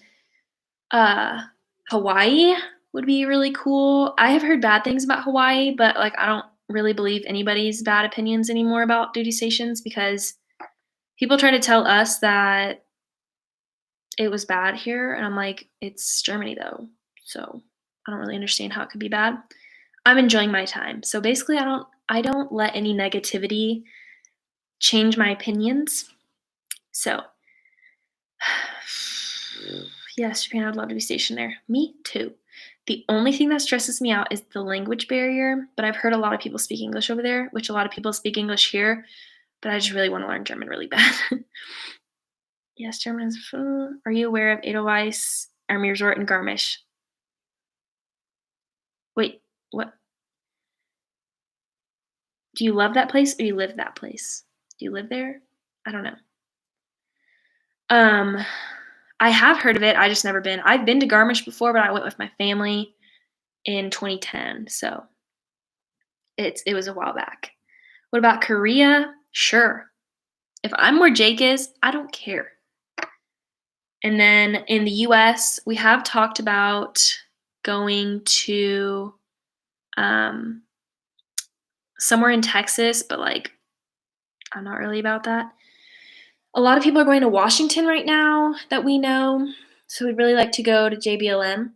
Hawaii would be really cool. I have heard bad things about Hawaii, but like I don't really believe anybody's bad opinions anymore about duty stations because people try to tell us that it was bad here, and I'm like, it's Germany though, so I don't really understand how it could be bad. I'm enjoying my time. So basically I don't let any negativity change my opinions. So yes, Japan, I'd love to be stationed there. Me too. The only thing that stresses me out is the language barrier, but I've heard a lot of people speak English over there, which a lot of people speak English here, but I just really want to learn German really bad. Yes, German is fun. Are you aware of Edelweiss Army Resort in Garmisch? Wait, what? Do you love that place or you live that place? Do you live there? I don't know. I have heard of it. I just never been. I've been to Garmisch before, but I went with my family in 2010. So it was a while back. What about Korea? Sure. If I'm where Jake is, I don't care. And then in the US, we have talked about going to somewhere in Texas, but like I'm not really about that. A lot of people are going to Washington right now that we know, so we'd really like to go to JBLM.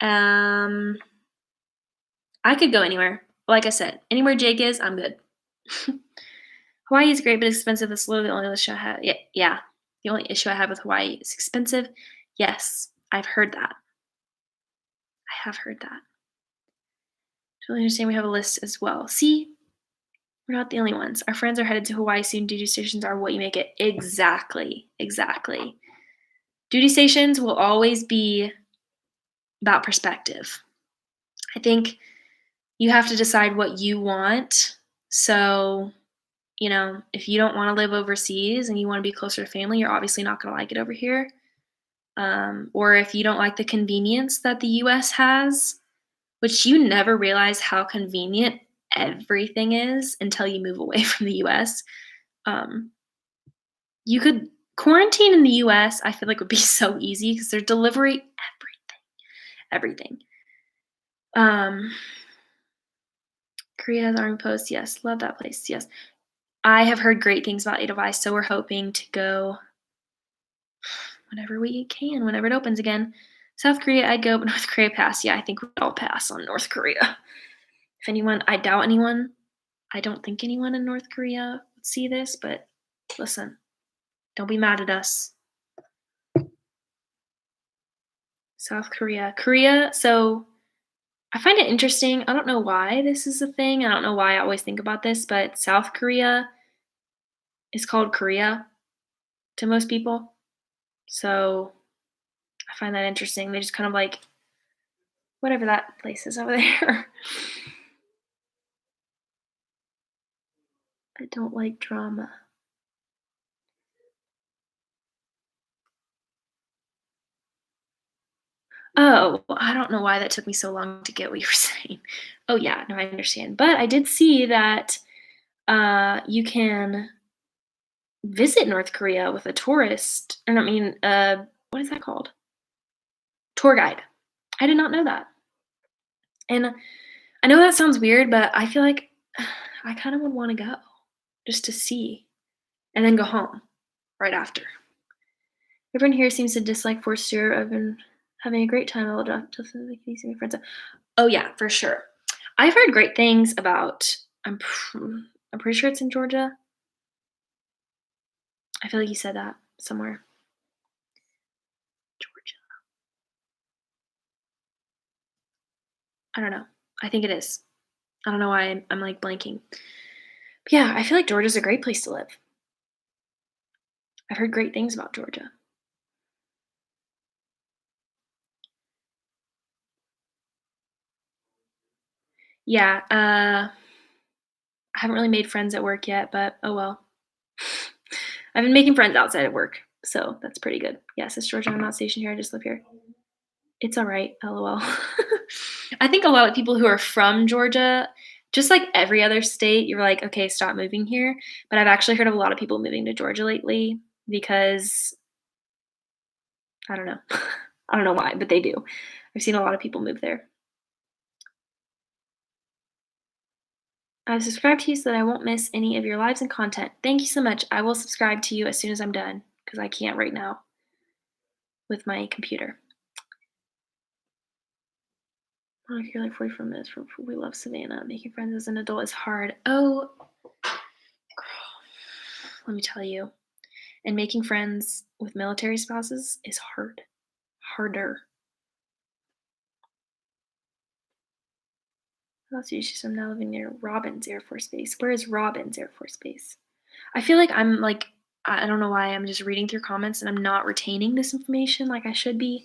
I could go anywhere. Like I said, anywhere Jake is, I'm good. Hawaii is great, but expensive. That's literally the only issue I have. Yeah. The only issue I have with Hawaii is expensive. Yes, I've heard that. I have heard that. Totally understand we have a list as well. See, we're not the only ones. Our friends are headed to Hawaii soon. Duty stations are what you make it. Exactly. Duty stations will always be about perspective. I think you have to decide what you want. So, if you don't want to live overseas and you want to be closer to family, you're obviously not going to like it over here. Or if you don't like the convenience that the US has, which you never realize how convenient everything is until you move away from the US. You could quarantine in the US, I feel like would be so easy because they're delivery everything. Korea has army posts. Yes, love that place. Yes. I have heard great things about Edelweiss, so we're hoping to go whenever we can, whenever it opens again. South Korea, I'd go, but North Korea pass. Yeah, I think we'd all pass on North Korea. If anyone, I doubt anyone. I don't think anyone in North Korea would see this, but listen, don't be mad at us. South Korea. Korea, so I find it interesting. I don't know why this is a thing. I don't know why I always think about this, but South Korea is called Korea to most people. So I find that interesting. They just kind of like whatever that place is over there. I don't like drama. Oh, I don't know why that took me so long to get what you were saying. Oh yeah, no, I understand. But I did see that you can visit North Korea with a tourist, or I mean, what is that called? Tour guide. I did not know that. And I know that sounds weird, but I feel like I kind of would want to go just to see and then go home right after. Everyone here seems to dislike forced tour. I've been having a great time. I'll just make these my friends. Oh yeah, for sure. I've heard great things about. I'm pretty sure it's in Georgia. I feel like you said that somewhere. Georgia. I don't know. I think it is. I don't know why I'm like blanking. But yeah, I feel like Georgia's a great place to live. I've heard great things about Georgia. Yeah, I haven't really made friends at work yet, but oh well. I've been making friends outside of work, so that's pretty good. Yes, it's Georgia. I'm not stationed here. I just live here. It's all right. LOL. I think a lot of people who are from Georgia, just like every other state, you're like, okay, stop moving here. But I've actually heard of a lot of people moving to Georgia lately because I don't know. I don't know why, but they do. I've seen a lot of people move there. I've subscribed to you so that I won't miss any of your lives and content. Thank you so much. I will subscribe to you as soon as I'm done because I can't right now with my computer. Oh, if you're like 44 minutes from we love Savannah. Making friends as an adult is hard. Oh, girl, let me tell you. And making friends with military spouses is hard. Harder. That's usually I'm now living near Robbins Air Force Base. Where is Robbins Air Force Base? I feel like I'm like I don't know why I'm just reading through comments and I'm not retaining this information like I should be.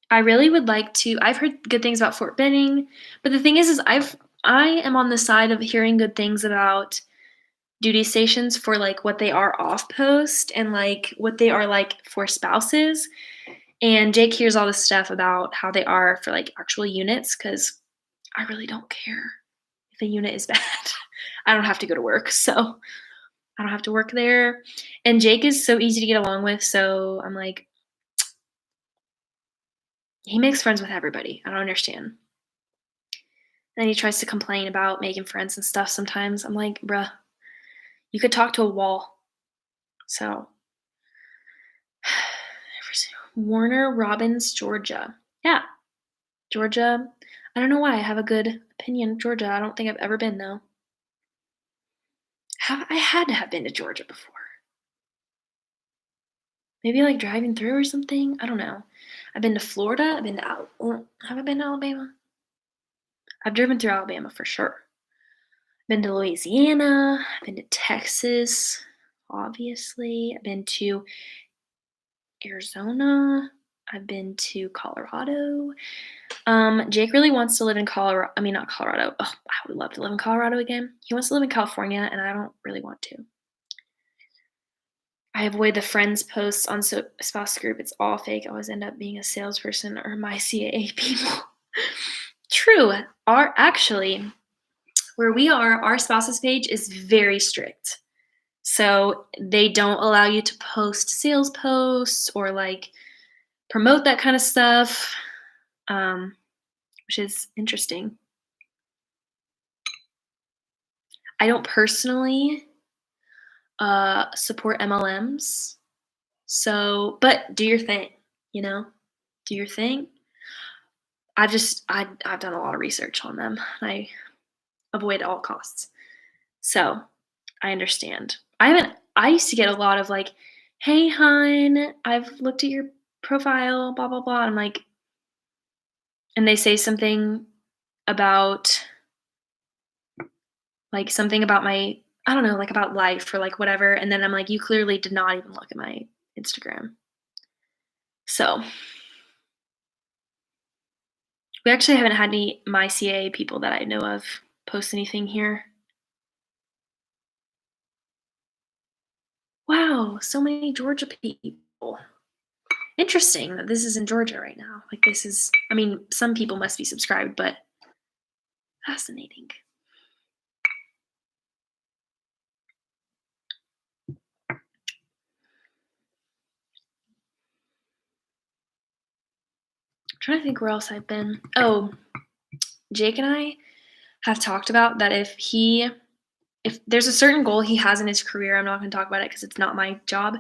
I really would like to. I've heard good things about Fort Benning, but the thing is I am on the side of hearing good things about duty stations for like what they are off post and like what they are like for spouses. And Jake hears all this stuff about how they are for like actual units because I really don't care if a unit is bad. I don't have to go to work, so I don't have to work there. And Jake is so easy to get along with, so I'm like, he makes friends with everybody. I don't understand. Then he tries to complain about making friends and stuff sometimes. I'm like, bruh, you could talk to a wall. So, Warner Robins, Georgia. Yeah, Georgia. I don't know why I have a good opinion of Georgia. I don't think I've ever been though. I had to have been to Georgia before. Maybe like driving through or something. I don't know. I've been to Florida. I've been to have I been to Alabama? I've driven through Alabama for sure. Been to Louisiana. I've been to Texas, obviously. I've been to Arizona. I've been to Colorado. Jake really wants to live in Colorado. I mean, not Colorado. Oh, I would love to live in Colorado again. He wants to live in California, and I don't really want to. I avoid the friends posts on spouse group. It's all fake. I always end up being a salesperson or my CAA people. True. Actually, where we are, our spouses page is very strict. So they don't allow you to post sales posts or like promote that kind of stuff. which is interesting. I don't personally support MLMs. So, but do your thing, you know? Do your thing. I've done a lot of research on them. I avoid at all costs. So, I understand. I used to get a lot of like, "Hey, hun, I've looked at your profile, blah blah blah." I'm like, and they say something about like something about my I don't know, like about life or like whatever, and then I'm like, "You clearly did not even look at my Instagram." So, we actually haven't had any my CAA people that I know of post anything here. Wow, so many Georgia people. Interesting that this is in Georgia right now. Like this is I mean, some people must be subscribed, but fascinating. I'm trying to think where else I've been. Oh, Jake and I have talked about that if there's a certain goal he has in his career, I'm not going to talk about it because it's not my job,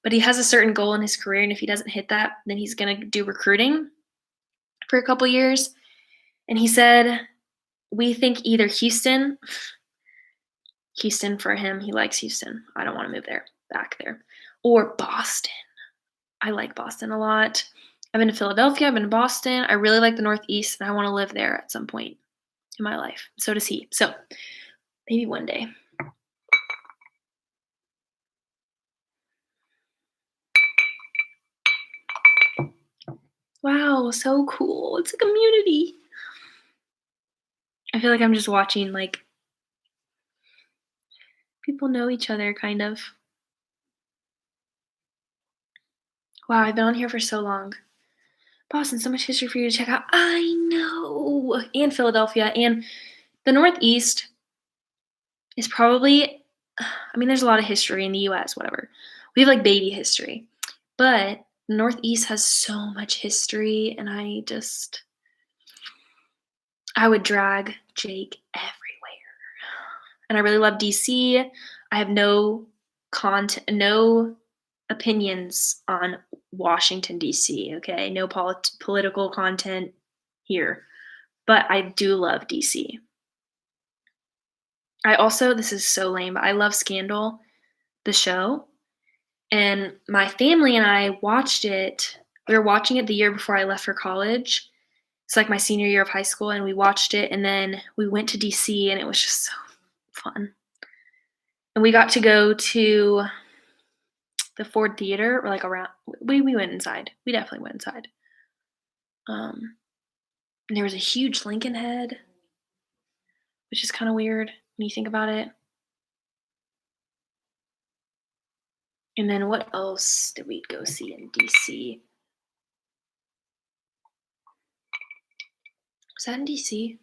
but he has a certain goal in his career, and if he doesn't hit that, then he's going to do recruiting for a couple years. And he said, we think either Houston for him, he likes Houston. I don't want to move back there, or Boston. I like Boston a lot. I've been to Philadelphia, I've been to Boston. I really like the Northeast, and I want to live there at some point in my life. So does he. So maybe one day. Wow, so cool. It's a community. I feel like I'm just watching, like, people know each other, kind of. Wow, I've been on here for so long. Boston, so much history for you to check out. I know. And Philadelphia. And the Northeast is probably, I mean, there's a lot of history in the US, whatever. We have like baby history. But the Northeast has so much history, and I would drag Jake everywhere. And I really love DC. I have no opinions on Washington DC, okay? No political content here. But I do love DC. I also this is so lame, but I love Scandal, the show. And my family and I watched it. We were watching it the year before I left for college. It's like my senior year of high school, and we watched it, and then we went to DC, and it was just so fun. And we got to go to the Ford Theater, or like around. We went inside. We definitely went inside. And there was a huge Lincoln head, which is kind of weird when you think about it. And then what else did we go see in DC? Was that in DC?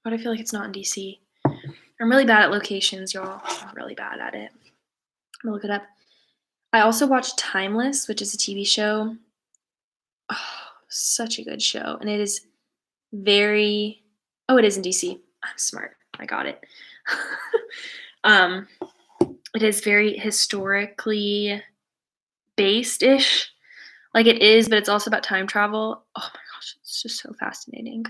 But I feel like it's not in DC. I'm really bad at locations, y'all. I'm really bad at it. I'm gonna look it up. I also watched Timeless, which is a TV show. Oh, such a good show. And it is very oh, it is in DC. I'm smart. I got it. um, it is very historically based-ish. Like it is, but it's also about time travel. Oh my gosh, it's just so fascinating.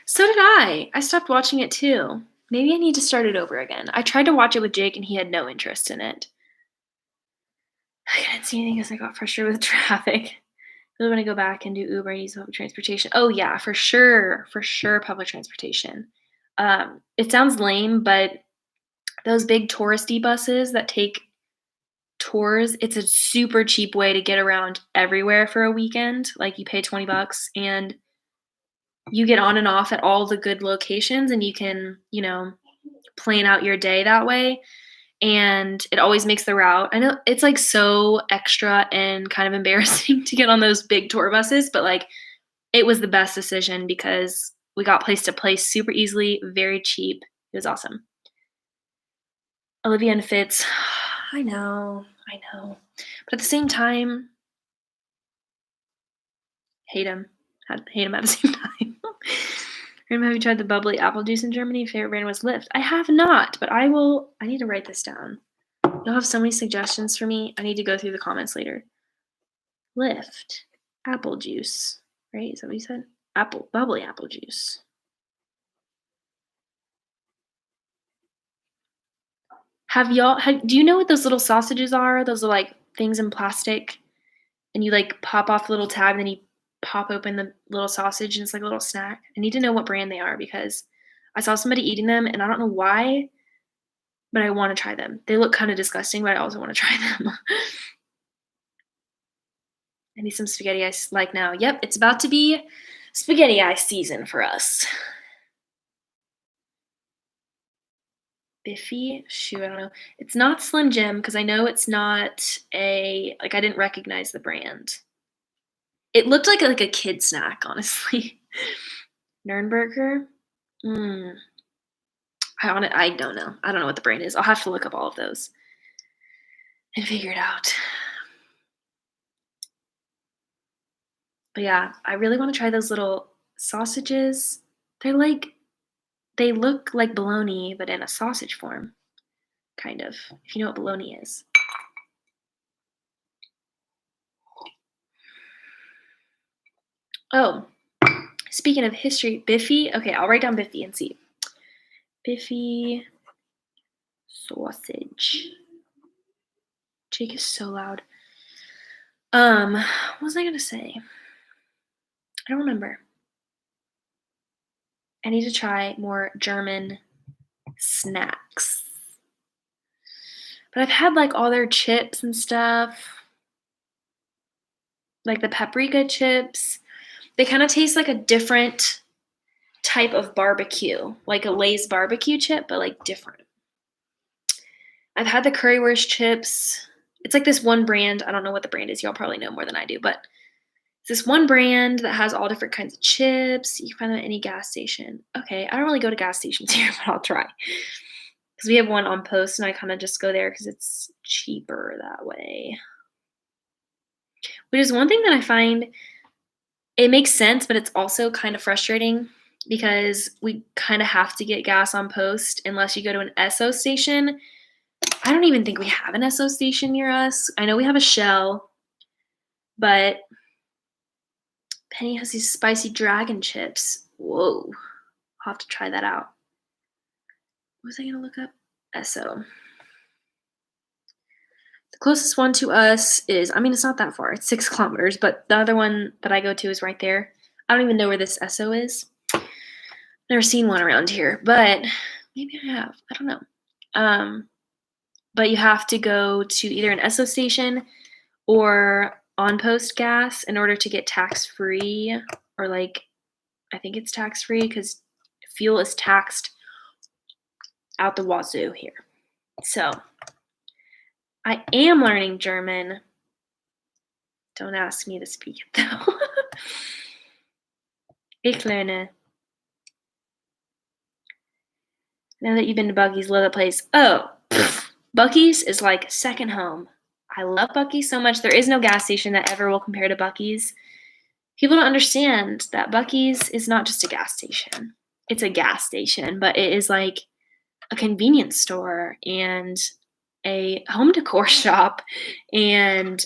So did I. I stopped watching it too. Maybe I need to start it over again. I tried to watch it with Jake and he had no interest in it. I couldn't see anything as I got frustrated with traffic. I really want to go back and do Uber and use public transportation. Oh yeah, for sure. For sure, public transportation. It sounds lame, but those big touristy buses that take tours, it's a super cheap way to get around everywhere for a weekend. Like you pay $20 and you get on and off at all the good locations, and you can, plan out your day that way. And it always makes the route. I know it's like so extra and kind of embarrassing to get on those big tour buses, but like it was the best decision because we got place to place super easily, very cheap. It was awesome. Olivia and Fitz, I know. I know. But at the same time, hate him. Hate him at the same time. Have you tried the bubbly apple juice in Germany? Favorite brand was Lyft. I have not, but I will. I need to write this down. You'll have so many suggestions for me. I need to go through the comments later. Lyft. Apple juice. Right? Is that what you said? Bubbly apple juice. Do you know what those little sausages are? Those are like things in plastic, and you like pop off the little tab, and then you pop open the little sausage, and it's like a little snack. I need to know what brand they are because I saw somebody eating them, and I don't know why, but I want to try them. They look kind of disgusting, but I also want to try them. I need some spaghetti ice like now. Yep, it's about to be spaghetti ice season for us. Biffy? Shoot, I don't know. It's not Slim Jim because I know it's not I didn't recognize the brand. It looked like a kid snack, honestly. Nürnberger? Mm. I don't know. I don't know what the brand is. I'll have to look up all of those and figure it out. But yeah, I really want to try those little sausages. They look like bologna, but in a sausage form, kind of, if you know what bologna is. Oh, speaking of history, Biffy. Okay, I'll write down Biffy and see. Biffy sausage. Jake is so loud. What was I gonna say? I don't remember. I need to try more German snacks. But I've had like all their chips and stuff. Like the paprika chips. They kind of taste like a different type of barbecue, like a Lay's barbecue chip, but like different. I've had the currywurst chips. It's like this one brand. I don't know what the brand is. Y'all probably know more than I do, but it's this one brand that has all different kinds of chips. You can find them at any gas station. Okay, I don't really go to gas stations here, but I'll try. Because we have one on post, and I kind of just go there because it's cheaper that way. Which is one thing that I find, it makes sense, but it's also kind of frustrating because we kind of have to get gas on post unless you go to an Esso station. I don't even think we have an Esso station near us. I know we have a Shell, but Penny has these spicy dragon chips. Whoa. I'll have to try that out. What was I going to look up? Esso. The closest one to us is, it's not that far. It's 6 kilometers, but the other one that I go to is right there. I don't even know where this Esso is. Never seen one around here, but maybe I have. I don't know. But you have to go to either an Esso station or on post gas in order to get tax-free, or I think it's tax-free because fuel is taxed out the wazoo here. So I am learning German. Don't ask me to speak it though. Ich lerne. Now that you've been to Buc-ee's, love the place. Oh, Buc-ee's is like second home. I love Buc-ee's so much. There is no gas station that ever will compare to Buc-ee's. People don't understand that Buc-ee's is not just a gas station. It's a gas station, but it is like a convenience store and a home decor shop, and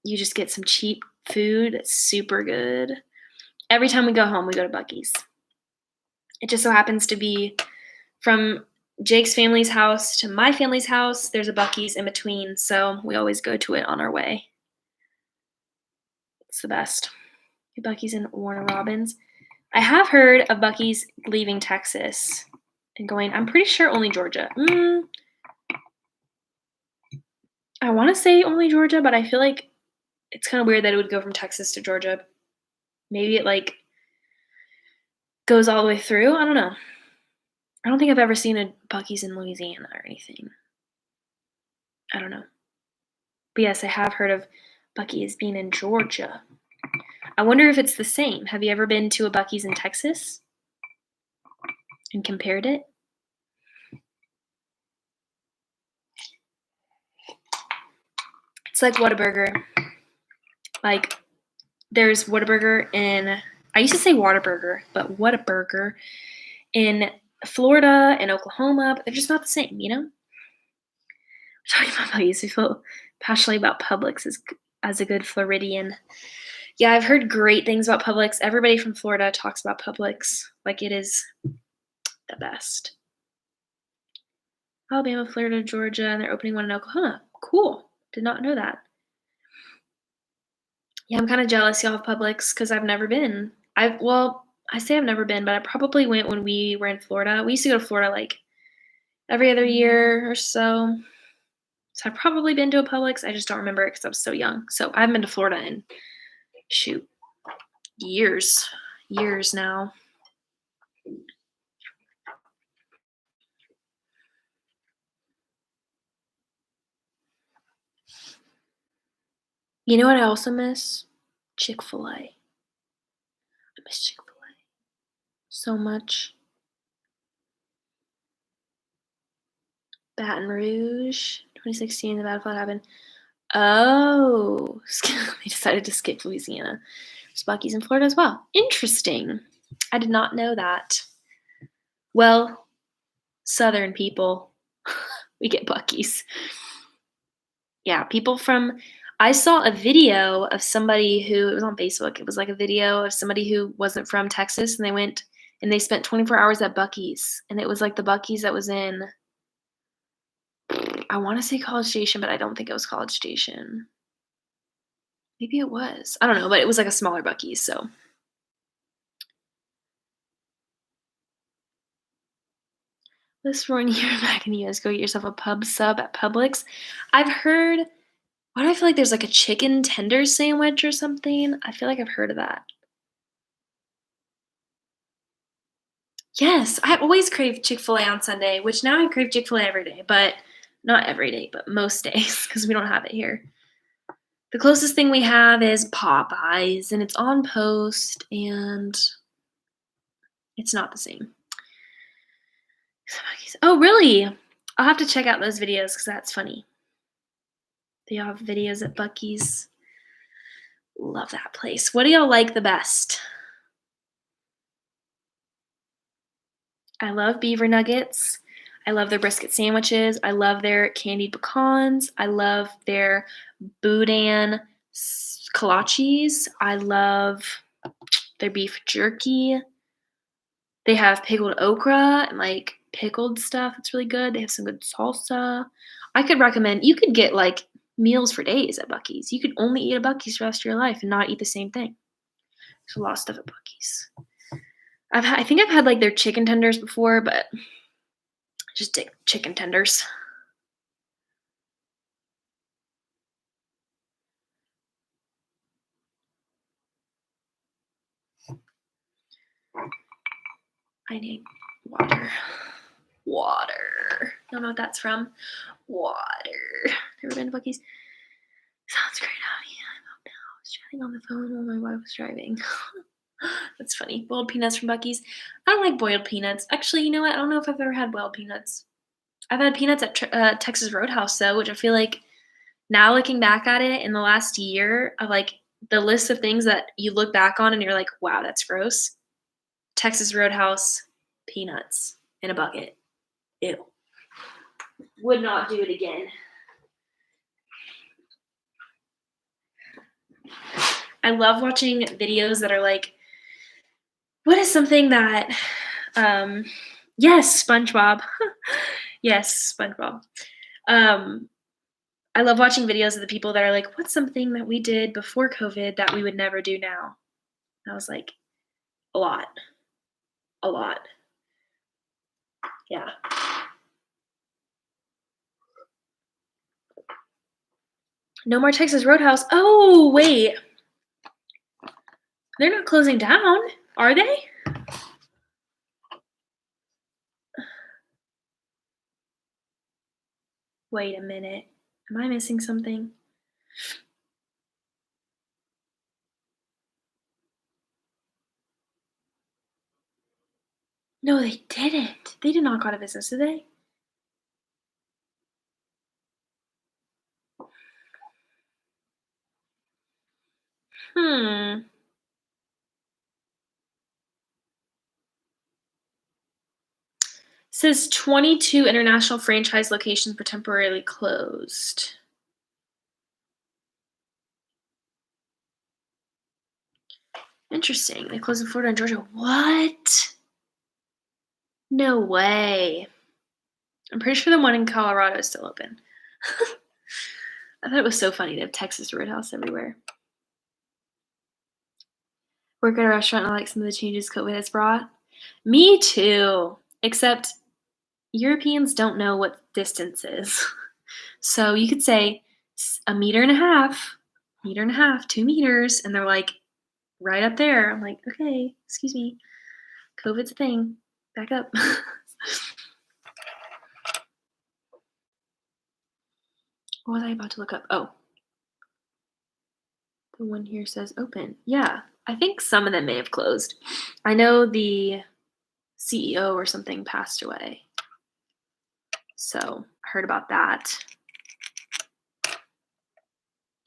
you just get some cheap food that's super good. Every time we go home, we go to Buc-ee's. It just so happens to be from Jake's family's house to my family's house. There's a Buc-ee's in between, so we always go to it on our way. It's the best. Buc-ee's in Warner Robins. I have heard of Buc-ee's leaving Texas and going, I'm pretty sure only Georgia. I want to say only Georgia, but I feel like it's kind of weird that it would go from Texas to Georgia. Maybe it goes all the way through. I don't know. I don't think I've ever seen a Buc-ee's in Louisiana or anything. I don't know. But yes, I have heard of Buc-ee's being in Georgia. I wonder if it's the same. Have you ever been to a Buc-ee's in Texas and compared it? It's like Whataburger. Like, there's Whataburger in, I used to say Whataburger, but Whataburger in Florida and Oklahoma, but they're just not the same, you know? We're talking about Buggies. We feel passionately about Publix as a good Floridian. Yeah, I've heard great things about Publix. Everybody from Florida talks about Publix like it is the best. Alabama, Florida, Georgia, and they're opening one in Oklahoma. Cool. Did not know that. Yeah, I'm kind of jealous y'all have Publix because I've never been. I say I've never been, but I probably went when we were in Florida. We used to go to Florida like every other year or so. So I've probably been to a Publix. I just don't remember it because I was so young. So I haven't been to Florida in, shoot, years now. You know what I also miss? Chick-fil-A. I miss Chick-fil-A so much. Baton Rouge, 2016, the battle happened. Oh, they decided to skip Louisiana. There's Buc-ee's in Florida as well. Interesting. I did not know that. Well, Southern people, we get Buc-ee's. Yeah, people from. I saw a video of somebody who, it was on Facebook. It was like a video of somebody who wasn't from Texas, and they went and they spent 24 hours at Buc-ee's, and it was like the Buc-ee's that was in, I want to say College Station, but I don't think it was College Station. Maybe it was. I don't know, but it was like a smaller Buc-ee's, so. This one year back in the US, go get yourself a pub sub at Publix. I've heard, why do I feel like there's like a chicken tender sandwich or something? I feel like I've heard of that. Yes, I always crave Chick-fil-A on Sunday, which now I crave Chick-fil-A every day, but not every day, but most days because we don't have it here. The closest thing we have is Popeyes, and it's on Post, and it's not the same. Oh, really? I'll have to check out those videos because that's funny. They all have videos at Buc-ee's. Love that place. What do y'all like the best? I love beaver nuggets. I love their brisket sandwiches. I love their candied pecans. I love their boudin kolaches. I love their beef jerky. They have pickled okra and like pickled stuff. It's really good. They have some good salsa. I could recommend, you could get like meals for days at Buc-ee's. You could only eat at Buc-ee's for the rest of your life and not eat the same thing. There's a lot of stuff at Buc-ee's. I think I've had like their chicken tenders before, but just chicken tenders. I need water. Water. Don't know what that's from. Water. Never been to Buc-ee's. Sounds great out here. I was chatting on the phone while my wife was driving. That's funny. Boiled peanuts from Buc-ee's. I don't like boiled peanuts. Actually, you know what? I don't know if I've ever had boiled peanuts. I've had peanuts at Texas Roadhouse, though, which I feel like now looking back at it in the last year of like the list of things that you look back on and you're like, wow, that's gross. Texas Roadhouse peanuts in a bucket. Ew. Would not do it again. I love watching videos that are like, what is something that, yes, SpongeBob. Yes, SpongeBob. I love watching videos of the people that are like, what's something that we did before COVID that we would never do now? And I was like, a lot. A lot. Yeah. No more Texas Roadhouse. Oh, wait. They're not closing down, are they? Wait a minute. Am I missing something? No, they didn't. They did not go out of business, did they? Says 22 international franchise locations were temporarily closed. Interesting. They closed in Florida and Georgia. What? No way. I'm pretty sure the one in Colorado is still open. I thought it was so funny to have Texas Roadhouse everywhere. Work at a restaurant, and I like some of the changes COVID has brought. Me too. Except Europeans don't know what distance is. So you could say a meter and a half, 2 meters, and they're like right up there. I'm like, okay, excuse me. COVID's a thing. Back up. What was I about to look up? Oh. The one here says open. Yeah, I think some of them may have closed. I know the CEO or something passed away. So I heard about that.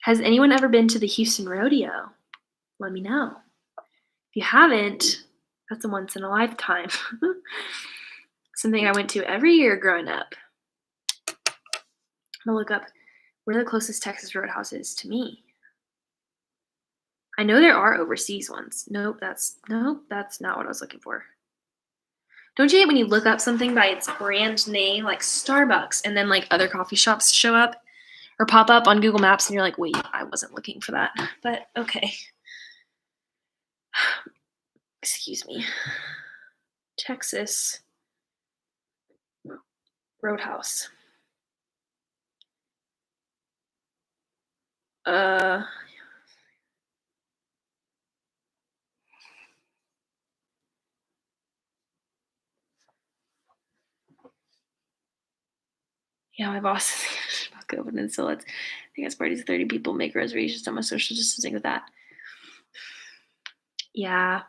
Has anyone ever been to the Houston Rodeo? Let me know. If you haven't, that's a once in a lifetime. Something I went to every year growing up. I'm gonna look up where the closest Texas Roadhouse is to me. I know there are overseas ones. Nope, that's not what I was looking for. Don't you hate when you look up something by its brand name, like Starbucks, and then like other coffee shops show up or pop up on Google Maps and you're like, wait, I wasn't looking for that. But okay. Excuse me. Texas Roadhouse. Yeah, my boss is about COVID, and so I think it's parties of 30 people, make reservations, done my social distancing with that. Yeah.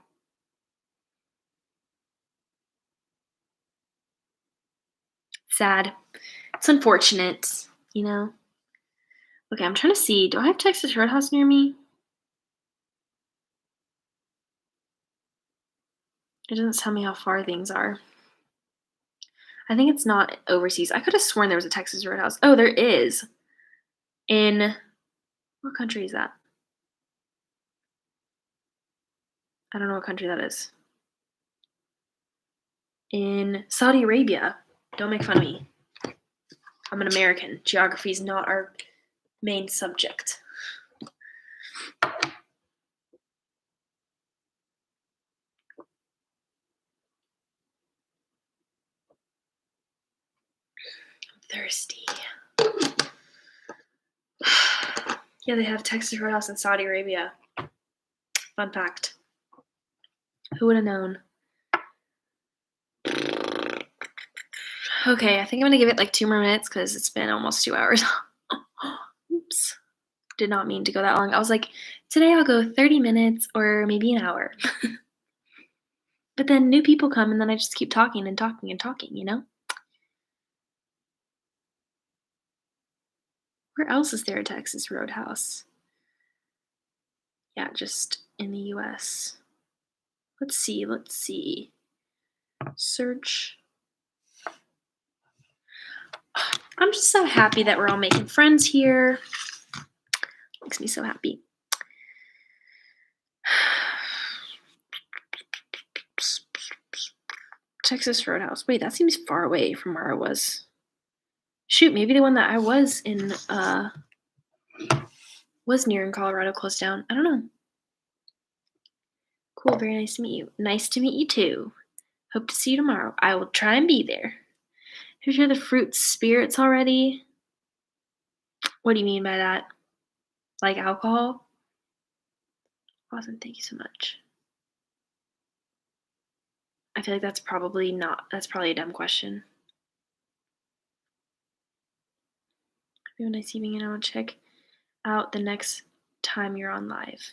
Sad. It's unfortunate, you know. Okay, I'm trying to see. Do I have Texas Roadhouse near me? It doesn't tell me how far things are. I think it's not overseas. I could have sworn there was a Texas Roadhouse. Oh, there is. In what country is that? I don't know what country that is. In Saudi Arabia. Don't make fun of me. I'm an American. Geography is not our main subject. Thirsty. Yeah, they have Texas Roadhouse in Saudi Arabia. Fun fact. Who would have known? Okay, I think I'm gonna give it like 2 more minutes because it's been almost 2 hours. Oops. Did not mean to go that long. I was like, today I'll go 30 minutes or maybe an hour. But then new people come and then I just keep talking and talking and talking, you know? Where else is there a Texas Roadhouse? Yeah, just in the US. Let's see. Search. I'm just so happy that we're all making friends here. Makes me so happy. Texas Roadhouse. Wait, that seems far away from where I was. Shoot, maybe the one that I was in was near in Colorado closed down. I don't know. Cool, very nice to meet you. Nice to meet you too. Hope to see you tomorrow. I will try and be there. Have you heard the fruit spirits already? What do you mean by that? Like alcohol? Awesome, thank you so much. I feel like that's probably a dumb question. Have a nice evening, and I will check out the next time you're on live.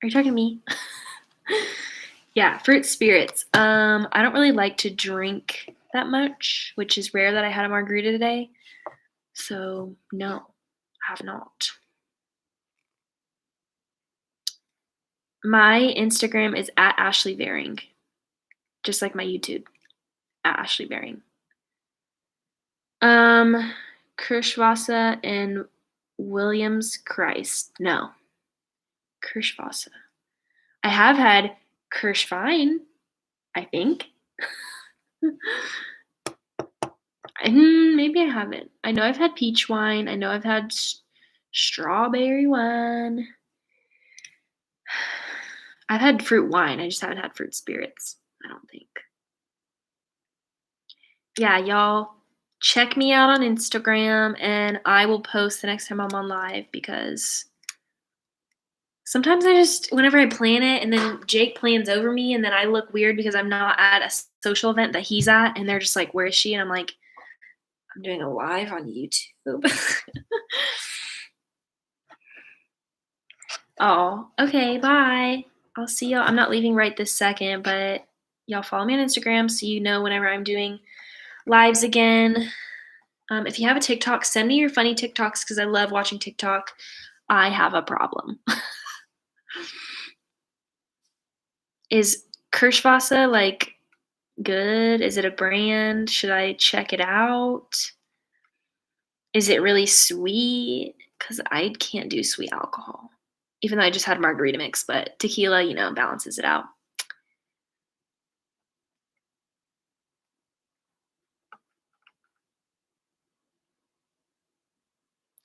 Are you talking to me? Yeah, fruit spirits. I don't really like to drink that much, which is rare that I had a margarita today. So no, I have not. My Instagram is at Ashley Varing, just like my YouTube, at Ashley Varing. Kirschwasser and Williams Christ. No. Kirschwasser. I have had Kirschwein, I think. Maybe I haven't. I know I've had peach wine. I know I've had strawberry wine. I've had fruit wine. I just haven't had fruit spirits, I don't think. Yeah, y'all, check me out on Instagram, and I will post the next time I'm on live because sometimes whenever I plan it, and then Jake plans over me, and then I look weird because I'm not at a social event that he's at, and they're just like, where is she? And I'm like, I'm doing a live on YouTube. Oh, okay, bye. I'll see y'all. I'm not leaving right this second, but y'all follow me on Instagram so you know whenever I'm doing lives again. If you have a TikTok, send me your funny TikToks because I love watching TikTok. I have a problem. Is Kirschwasser like good? Is it a brand? Should I check it out? Is it really sweet? Because I can't do sweet alcohol. Even though I just had margarita mix, but tequila, balances it out.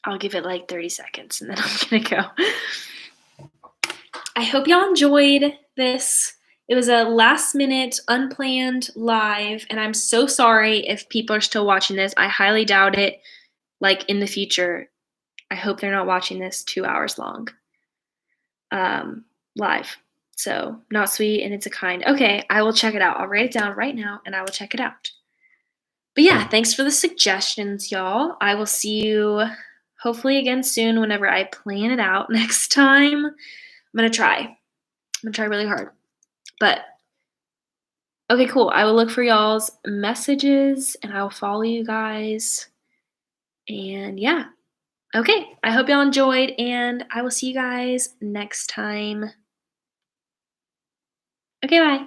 I'll give it like 30 seconds and then I'm gonna go. I hope y'all enjoyed this. It was a last minute, unplanned live, and I'm so sorry if people are still watching this. I highly doubt it. Like in the future, I hope they're not watching this 2 hours long. Live. So not sweet and it's a kind. Okay, I will check it out. I'll write it down right now and I will check it out. But yeah, thanks for the suggestions, y'all. I will see you hopefully again soon whenever I plan it out next time. I'm gonna try really hard. But okay, cool. I will look for y'all's messages and I will follow you guys. And yeah. Okay, I hope y'all enjoyed and I will see you guys next time. Okay, bye.